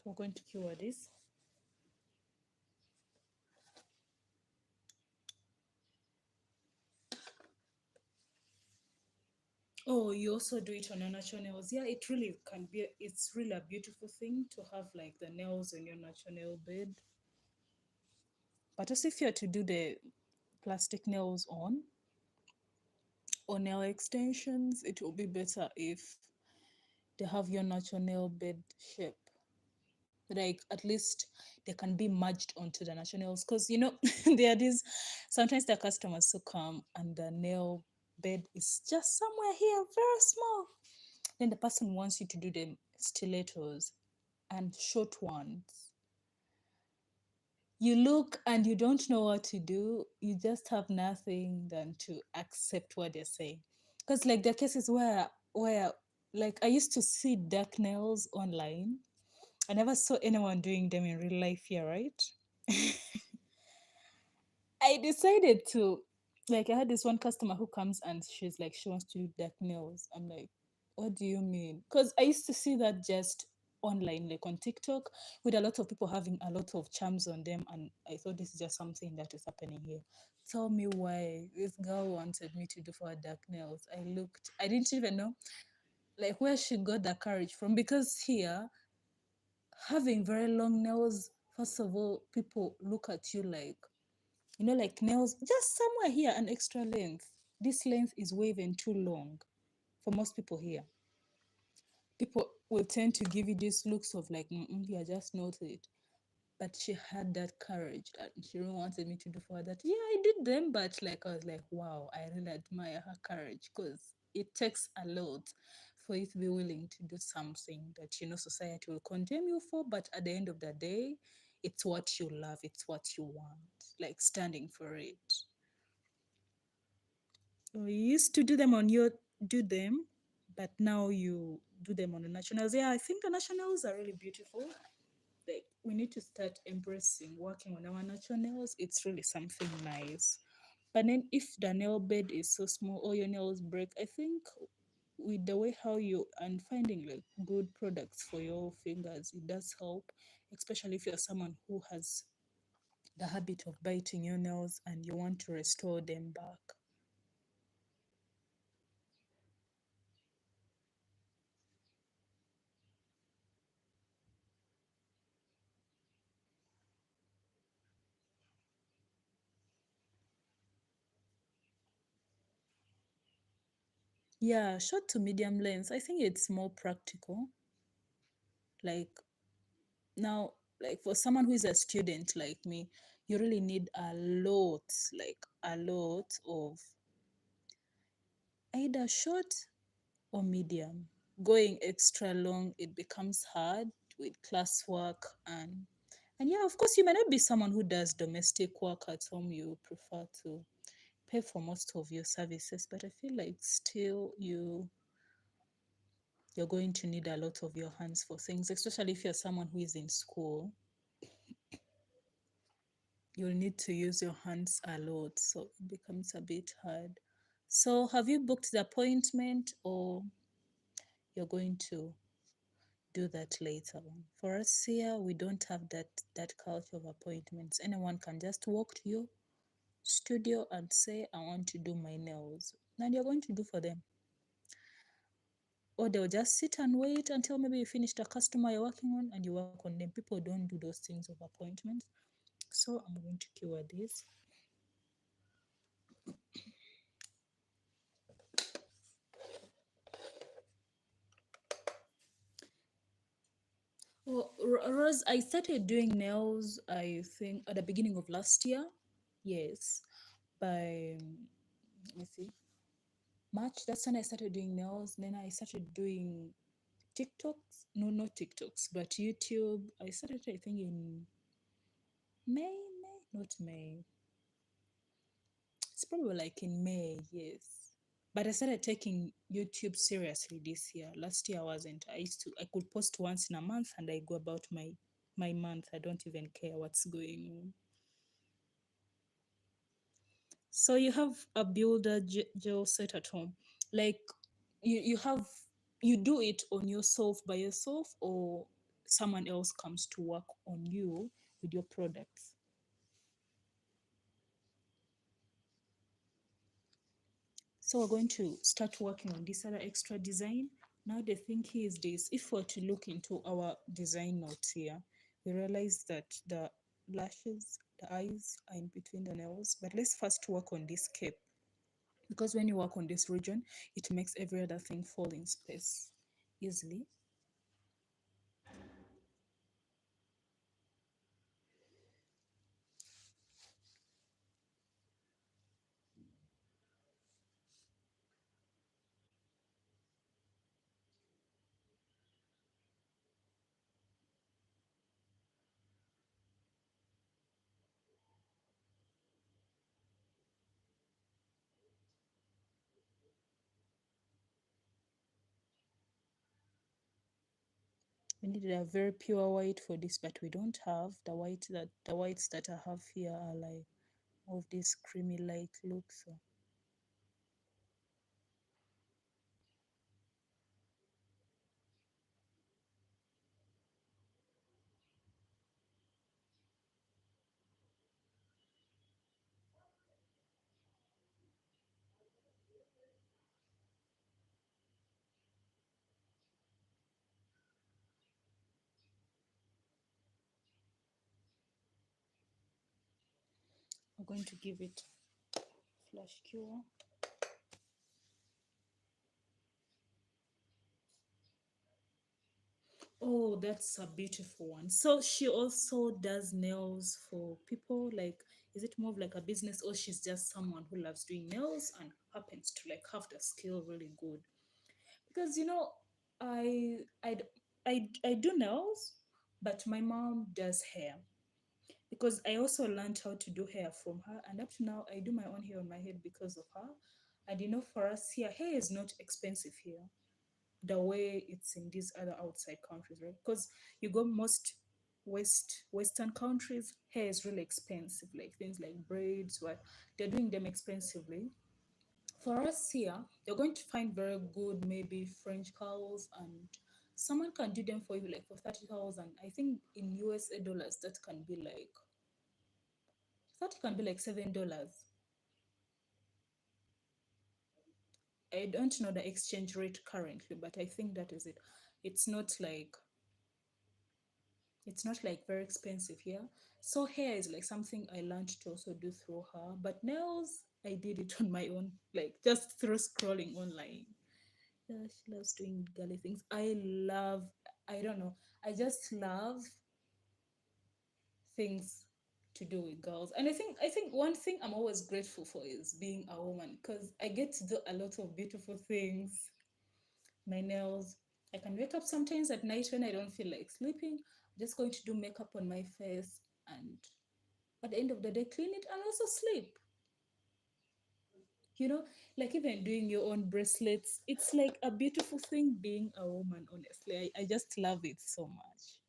[SPEAKER 1] So we're going to cure this. Oh, you also do it on your natural nails. Yeah, it really can be. It's really a beautiful thing to have like the nails on your natural nail bed. But also, if you're to do the plastic nails on or nail extensions, it will be better if they have your natural nail bed shape. Like at least they can be merged onto the natural nails. Because there are these sometimes the customers who come and the nail bed is just somewhere here, very small. Then the person wants you to do the stilettos and short ones. You look and you don't know what to do. You just have nothing than to accept what they're saying. Because like there are cases where where like I used to see dark nails online. I never saw anyone doing them in real life here, right? I decided to, like, I had this one customer who comes and she's like, she wants to do dark nails. I'm like, what do you mean? Because I used to see that just online, like on TikTok, with a lot of people having a lot of charms on them. And I thought this is just something that is happening here. Tell me why this girl wanted me to do for her dark nails. I looked, I didn't even know like where she got the courage from, because here having very long nails, first of all, people look at you like, like nails, just somewhere here, an extra length. This length is way even too long for most people here. People will tend to give you these looks of like, yeah, just note it. But she had that courage that she really wanted me to do for her that. Yeah, I did them, but like I was like, wow, I really admire her courage, because it takes a lot for you to be willing to do something that society will condemn you for, but at the end of the day, it's what you love, it's what you want, like standing for it. So you used to do them on your do them, but now you do them on the nationals. Yeah, I think the nationals are really beautiful. Like we need to start embracing working on our natural nails. It's really something nice. But then if the nail bed is so small or your nails break, I think with the way how you and finding like good products for your fingers, it does help, especially if you're someone who has the habit of biting your nails and you want to restore them back. Yeah, short to medium length. I think it's more practical. Like now, like for someone who is a student like me, you really need like a lot of either short or medium. Going extra long, it becomes hard with classwork and yeah, of course, you may not be someone who does domestic work at home. You prefer to pay for most of your services, but I feel like still you're going to need a lot of your hands for things, especially if you're someone who is in school. You'll need to use your hands a lot, so it becomes a bit hard. So, have you booked the appointment, or you're going to do that later on? For us here, we don't have that culture of appointments. Anyone can just walk to your studio and say, I want to do my nails, and you're going to do for them. Or they'll just sit and wait until maybe you finish the customer you're working on and you work on them. People don't do those things of appointments. So I'm going to cure this. Well, Rose, I started doing nails, I think, at the beginning of last year. Yes. By, let me see, March, that's when I started doing nails. Then I started doing TikToks. No, not TikToks, but YouTube. I started, I think, in not May. It's probably like in May, yes. But I started taking YouTube seriously this year. Last year I wasn't. I could post once in a month and I go about my month. I don't even care what's going on. So you have a builder gel set at home. Like you do it on yourself by yourself, or someone else comes to work on you with your products. So we're going to start working on this other extra design. Now the thing here is this, if we're to look into our design notes here, we realize that the lashes, the eyes are in between the nails. But let's first work on this cape, because when you work on this region, it makes every other thing fall in space easily. We needed a very pure white for this, but we don't have the whites that I have here are like of this creamy light look. So I'm going to give it flash cure. Oh, that's a beautiful one. So she also does nails for people. Like, is it more of like a business, or she's just someone who loves doing nails and happens to like have the skill really good? Because I I d- I do nails, but my mom does hair. Because I also learned how to do hair from her, and up to now I do my own hair on my head because of her. And for us here, hair is not expensive here the way it's in these other outside countries, right? Because you go most western countries, hair is really expensive, like things like braids, what they're doing them expensively. For us here, you're going to find very good, maybe French curls, and someone can do them for you like for 30,000. I think in USA dollars that can be like $7. I don't know the exchange rate currently, but I think that is it. It's not like it's not like very expensive here. So hair is like something I learned to also do through her. But nails, I did it on my own, like just through scrolling online. Yeah, she loves doing girly things. I don't know, I just love things to do with girls. And I think one thing I'm always grateful for is being a woman because I get to do a lot of beautiful things. My nails. I can wake up sometimes at night when I don't feel like sleeping. I'm just going to do makeup on my face and at the end of the day clean it and also sleep. You know, like even doing your own bracelets, it's like a beautiful thing being a woman, honestly. I just love it so much.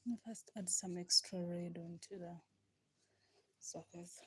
[SPEAKER 1] I'll first add some extra red onto the surface.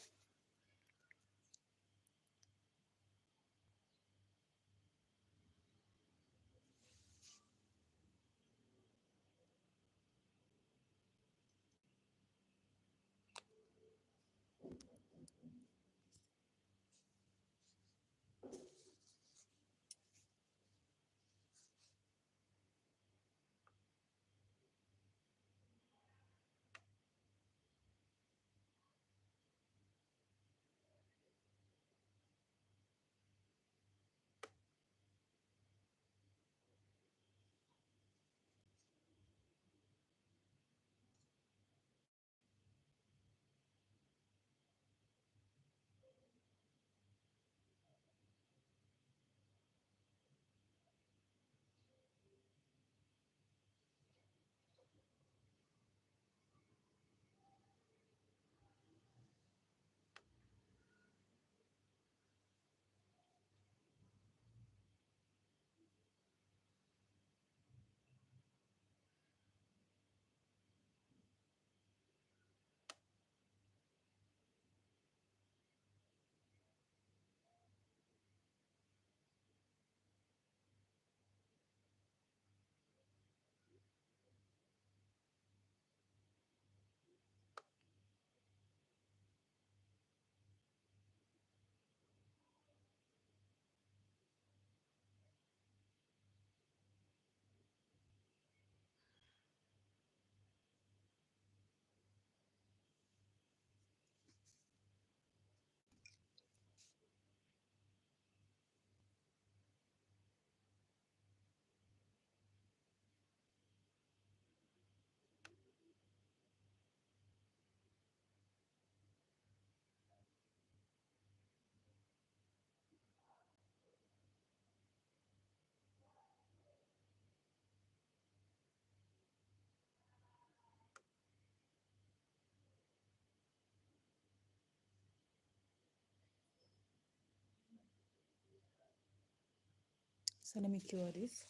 [SPEAKER 1] So let me cure this.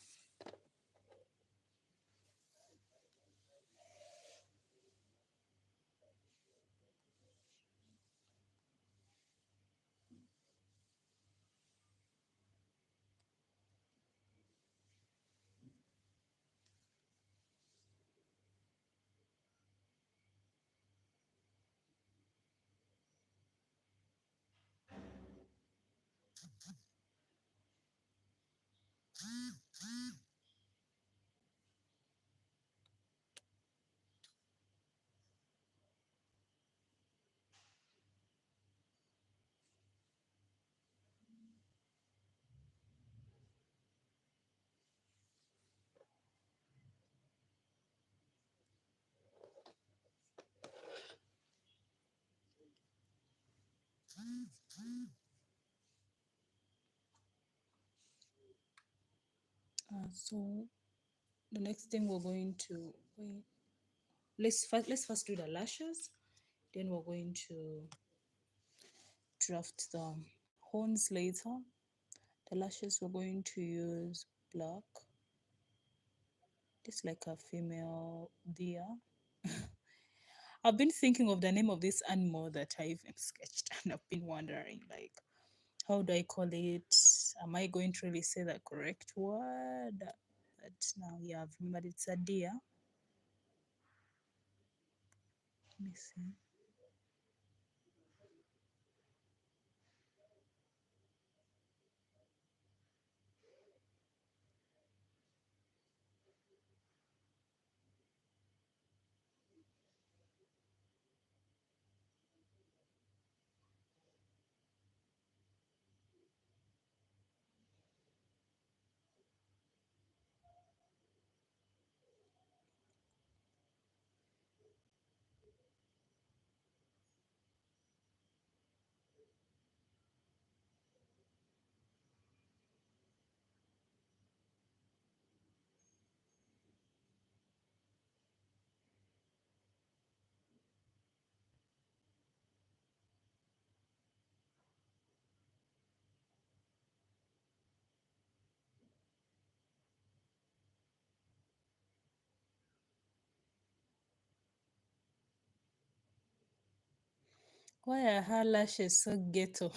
[SPEAKER 1] So the next thing we're going to wait. Let's first do the lashes. Then we're going to draft the horns later. The lashes we're going to use black. Just like a female deer. I've been thinking of the name of this animal that I even sketched, and I've been wondering, like, how do I call it? Am I going to really say the correct word? But now, yeah, I've remembered it's a deer. Let me see. Why are her lashes so ghetto?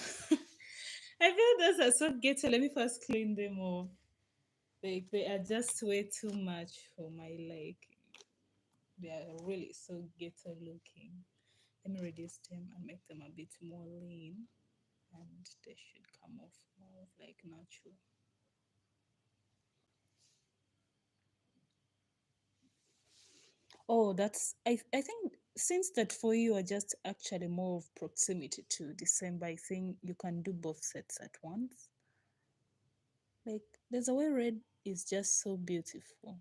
[SPEAKER 1] I feel those are so ghetto. Let me first clean them off. They are just way too much for my liking. They are really so ghetto looking. Let me reduce them and make them a bit more lean, and they should come off more like natural. Oh, I think since that for you are just actually more of proximity to December, I think you can do both sets at once. Like there's a way red is just so beautiful.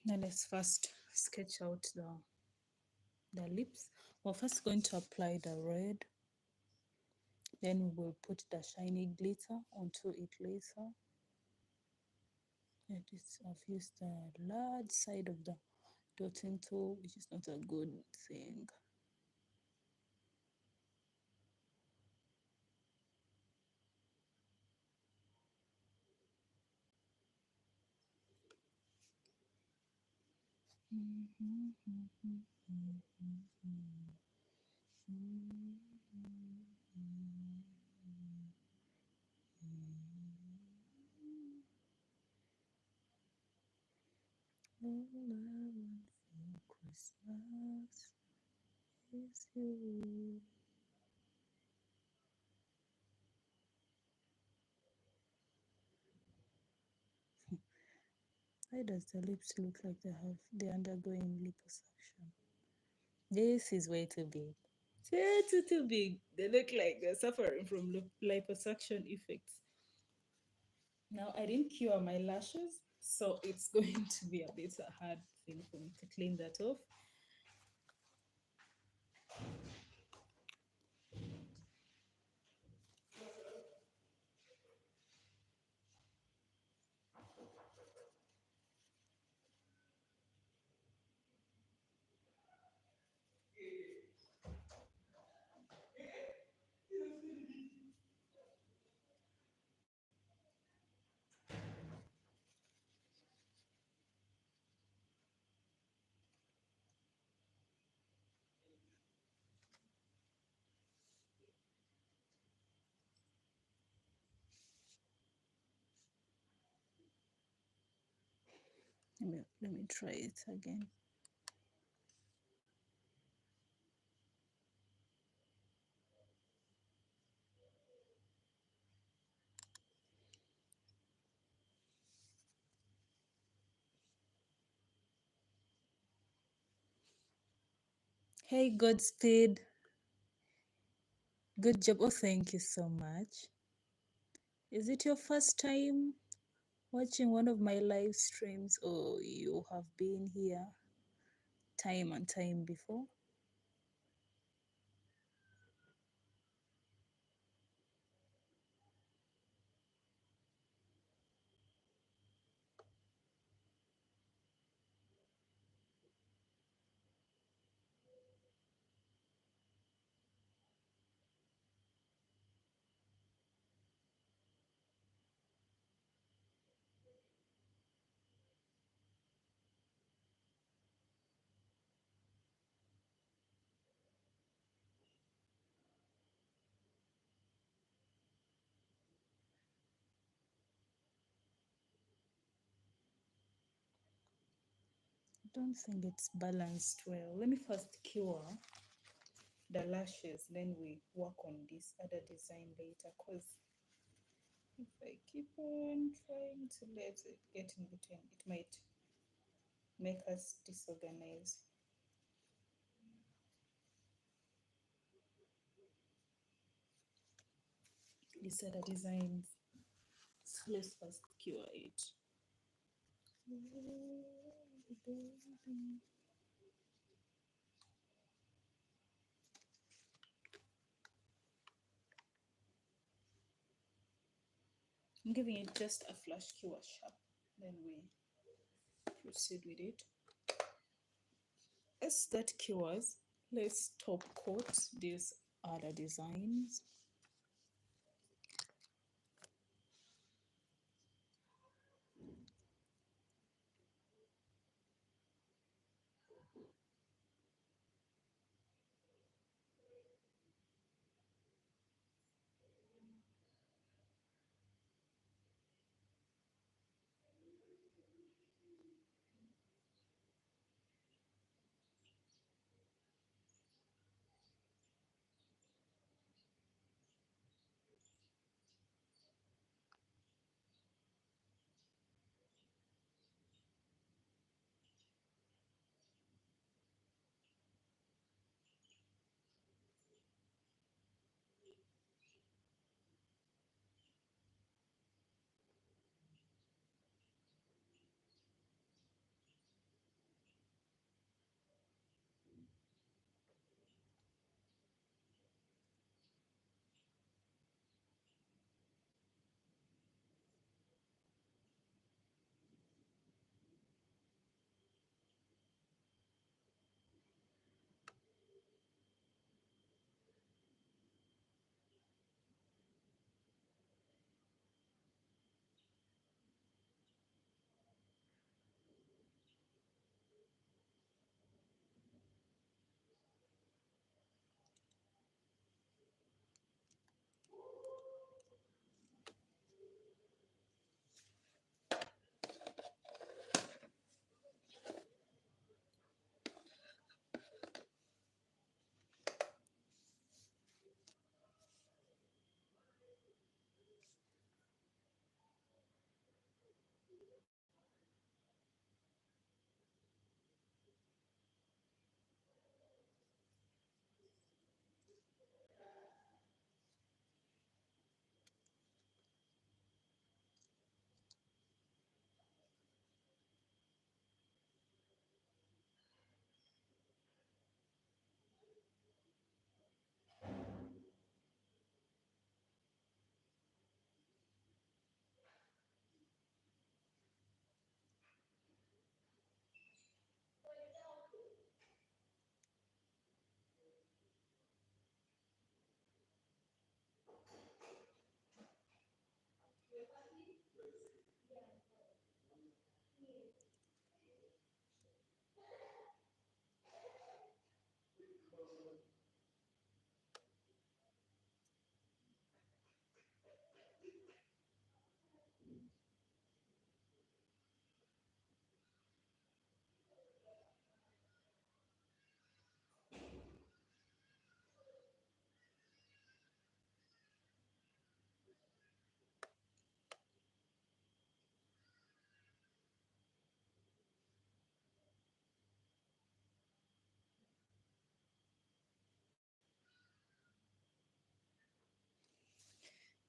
[SPEAKER 1] Now let's first sketch out the lips. We're first going to apply the red, then we will put the shiny glitter onto it later. And I've used the large side of the dotting tool, which is not a good thing. All I want for Christmas is you. Why does the lips look like they're undergoing liposuction? This is way too big. Too big. They look like they're suffering from liposuction effects. Now I didn't cure my lashes, so it's going to be a bit a hard thing for me to clean that off. Let me try it again. Hey, Godspeed. Good job. Oh, thank you so much. Is it your first time watching one of my live streams? Oh, you have been here time and time before. I don't think it's balanced well. Let me first cure the lashes, then we work on this other design later, because if I keep on trying to let it get in between, it might make us disorganize. These other designs. So let's first cure it. I'm giving it just a flash cure sharp, then we proceed with it. As that cures, let's top coat these other designs.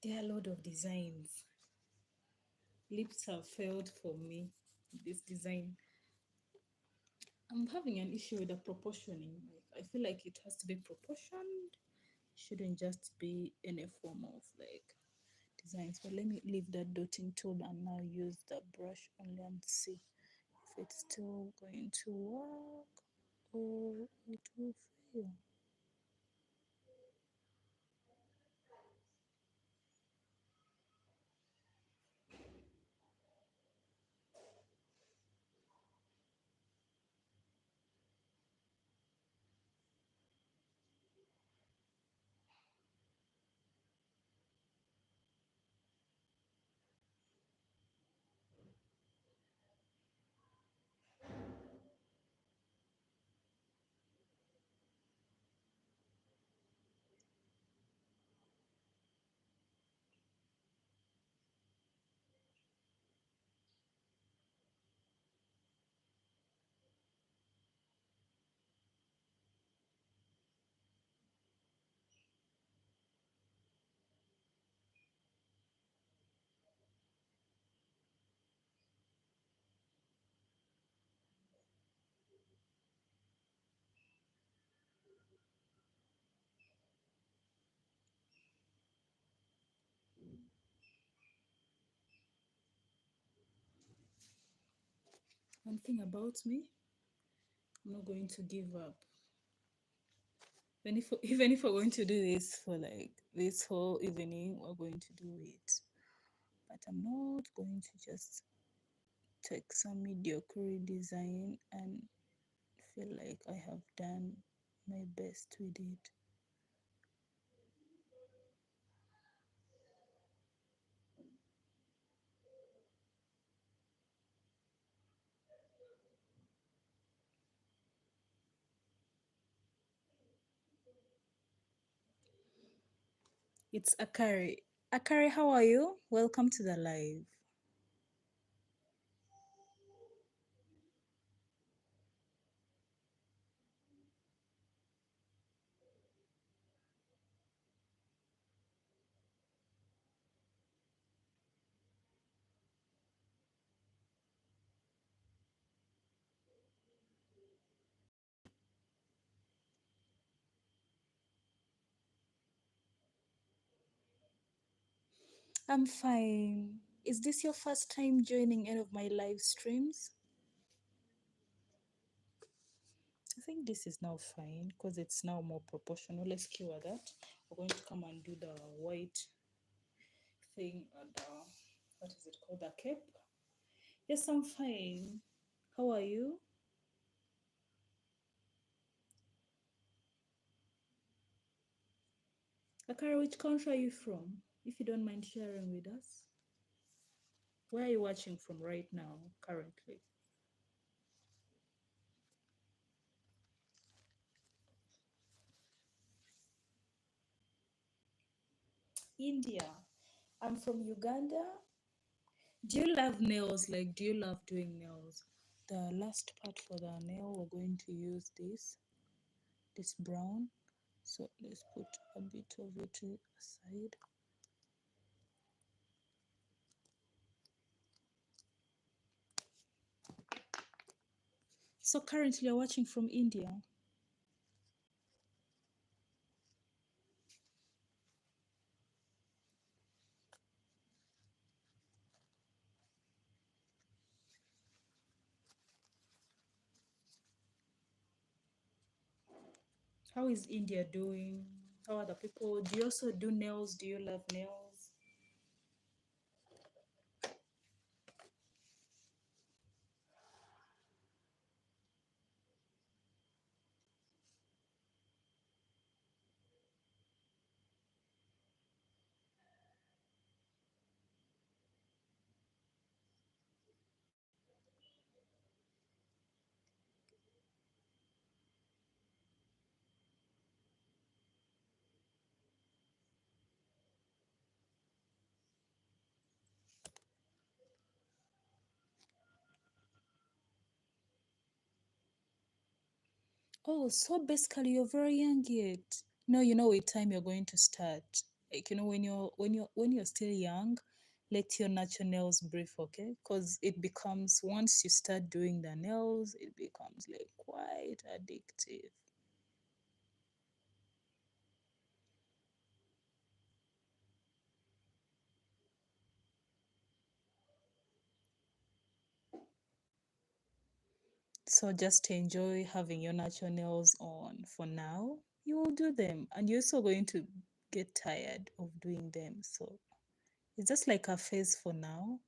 [SPEAKER 1] There are a lot of designs. Lips have failed for me. This design. I'm having an issue with the proportioning. Like I feel like it has to be proportioned. It shouldn't just be any form of like designs. But let me leave that dotting tool and now use the brush only and see if it's still going to work or it will fail. One thing about me, I'm not going to give up. Even if we're going to do this for like this whole evening, we're going to do it. But I'm not going to just take some mediocre design and feel like I have done my best with it. It's Akari. Akari, how are you? Welcome to the live. I'm fine. Is this your first time joining any of my live streams? I think this is now fine because it's now more proportional. Let's cure that. We're going to come and do the white thing and what is it called? The cape. Yes, I'm fine. How are you? Akara, which country are you from? If you don't mind sharing with us. Where are you watching from right now, currently? India. I'm from Uganda. Do you love nails? Like, do you love doing nails? The last part for the nail, we're going to use this brown. So let's put a bit of it aside. So currently you're watching from India. How is India doing? How are the people? Do you also do nails? Do you love nails? Oh, so basically you're very young yet. No, you know what time you're going to start. Like, when you're still young, let your natural nails breathe, okay? Because it becomes, once you start doing the nails, it becomes like quite addictive. So just enjoy having your natural nails on for now. You will do them, and you're also going to get tired of doing them. So it's just like a phase for now.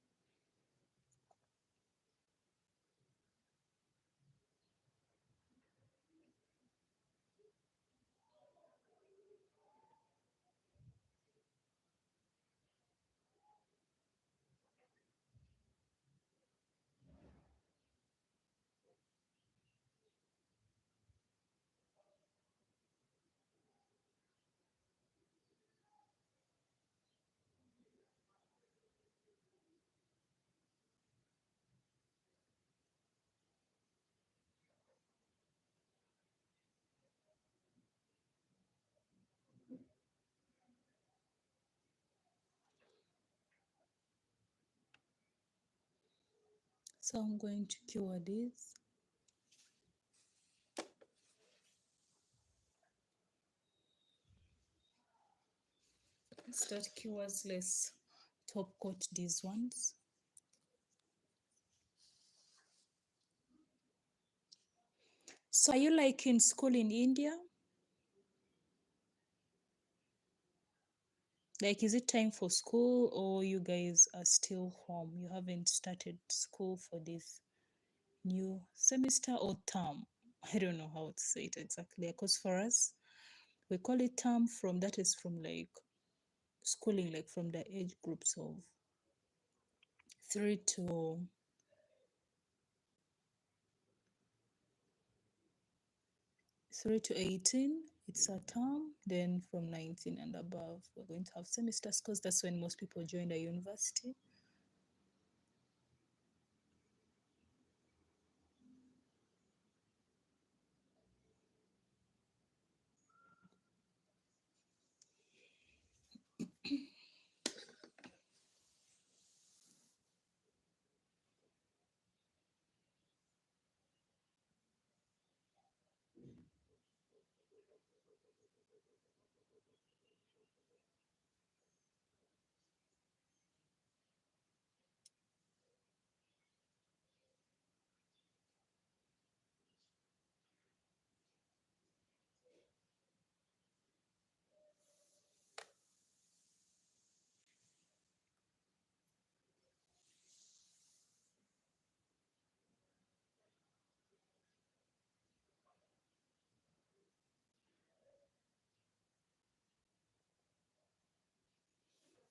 [SPEAKER 1] So I'm going to cure this. Start cures, let's top coat these ones. So are you like in school in India? Like, is it time for school, or you guys are still home? You haven't started school for this new semester or term? I don't know how to say it exactly. Because for us, we call it term, from that is from like schooling, like from the age groups of 3 to 18, it's a term. Then from 19 and above, we're going to have semesters, because that's when most people join the university.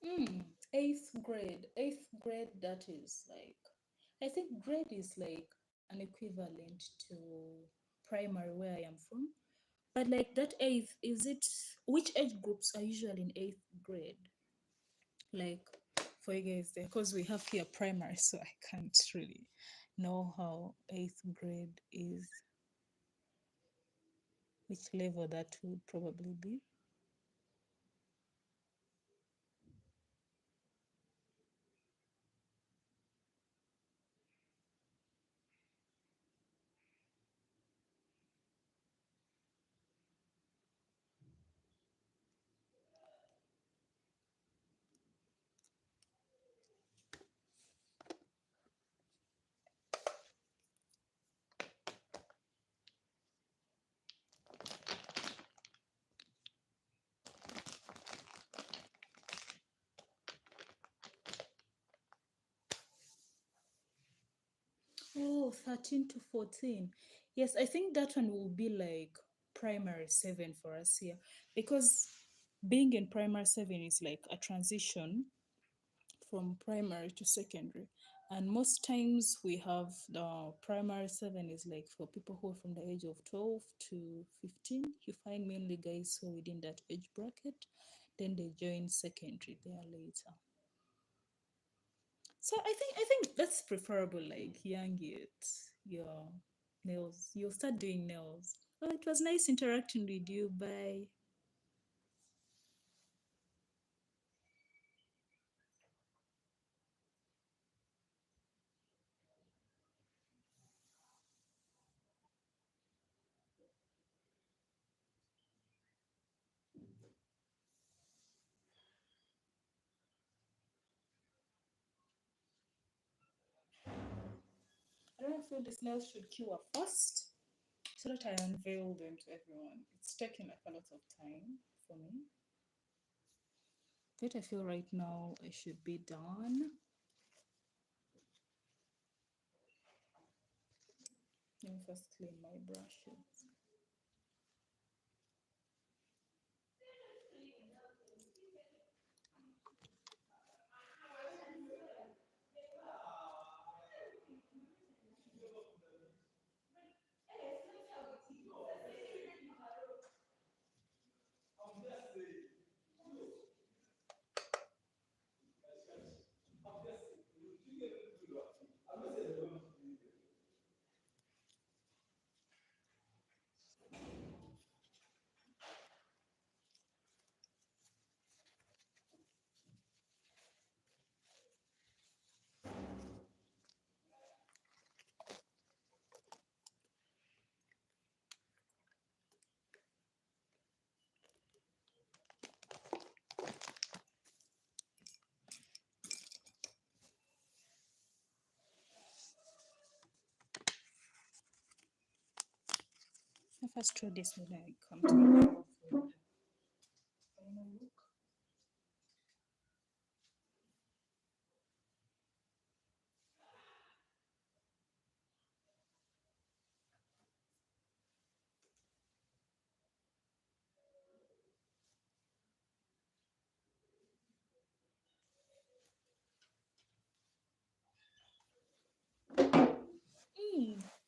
[SPEAKER 1] Mm, eighth grade, that is like, I think grade is like an equivalent to primary where I am from. But like that eighth, is it, which age groups are usually in eighth grade? Like for you guys there, because we have here primary, so I can't really know how eighth grade is, which level that would probably be. Oh, 13 to 14. Yes, I think that one will be like primary seven for us here, because being in primary seven is like a transition from primary to secondary. And most times we have the primary seven is like for people who are from the age of 12 to 15. You find mainly guys who are within that age bracket, then they join secondary there later. So I think that's preferable, like young youth, your nails. You'll start doing nails. Well, it was nice interacting with you. Bye. feel these nails should cure first so that I unveil them to everyone. It's taking like a lot of time for me. But I feel right now I should be done. Let me first clean my brushes. I first try this when I come to the final look.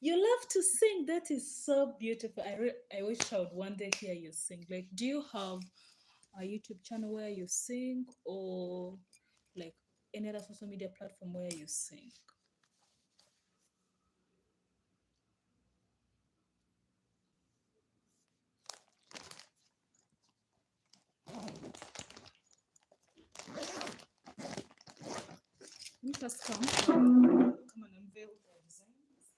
[SPEAKER 1] You love to sing. That is so beautiful. I wish I would one day hear you sing. Like, do you have a YouTube channel where you sing, or like any other social media platform where you sing? Let me first come and unveil the designs.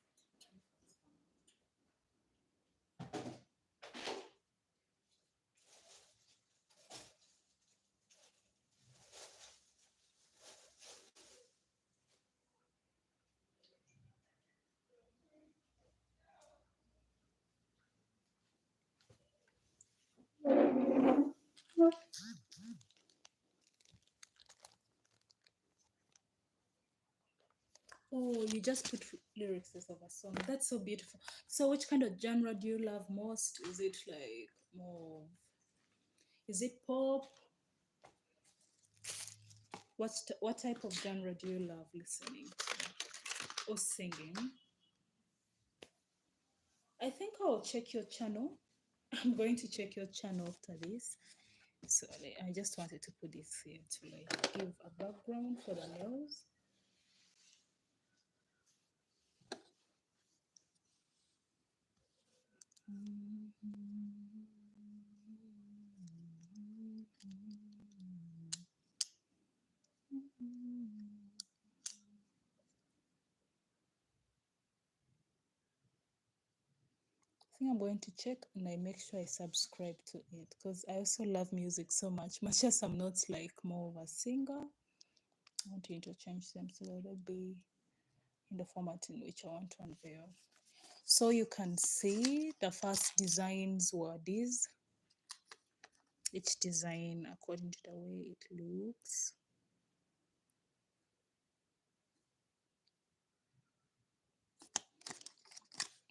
[SPEAKER 1] Oh, you just put lyrics of a song. That's so beautiful. So, which kind of genre do you love most? Is it like more? Is it pop? What type of genre do you love listening to or singing? I think I'll check your channel. I'm going to check your channel after this. So I just wanted to put this here to like give a background for the nails. I think I'm going to check and I make sure I subscribe to it because I also love music so much. Much as I'm not like more of a singer, I want to interchange them so that they'll be in the format in which I want to unveil. So you can see the first designs were these. Each design according to the way it looks.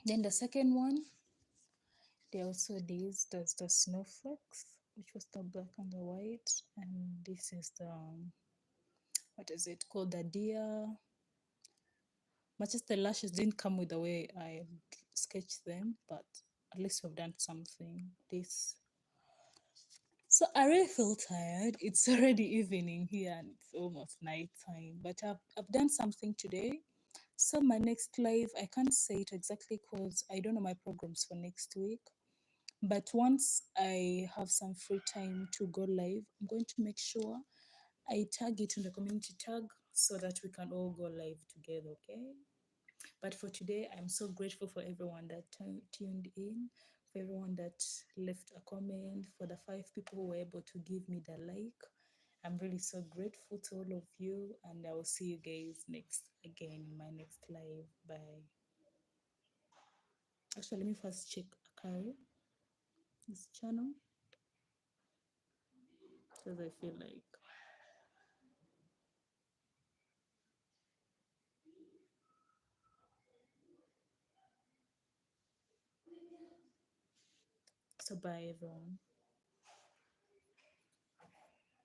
[SPEAKER 1] Then the second one, they also these. There's the snowflakes, which was the black and the white, and this is the what is it called? The deer. Much as the lashes didn't come with the way I sketched them, but at least we've done something. This. So I really feel tired. It's already evening here and it's almost night time. But I've done something today. So my next live, I can't say it exactly because I don't know my programs for next week. But once I have some free time to go live, I'm going to make sure I tag it in the community tag so that we can all go live together, okay? But for today, I'm so grateful for everyone that tuned in, for everyone that left a comment, for the 5 people who were able to give me the like. I'm really so grateful to all of you, and I will see you guys next again in my next live. Bye. Actually, let me first check Akari, his channel, because I feel like so. Bye, everyone.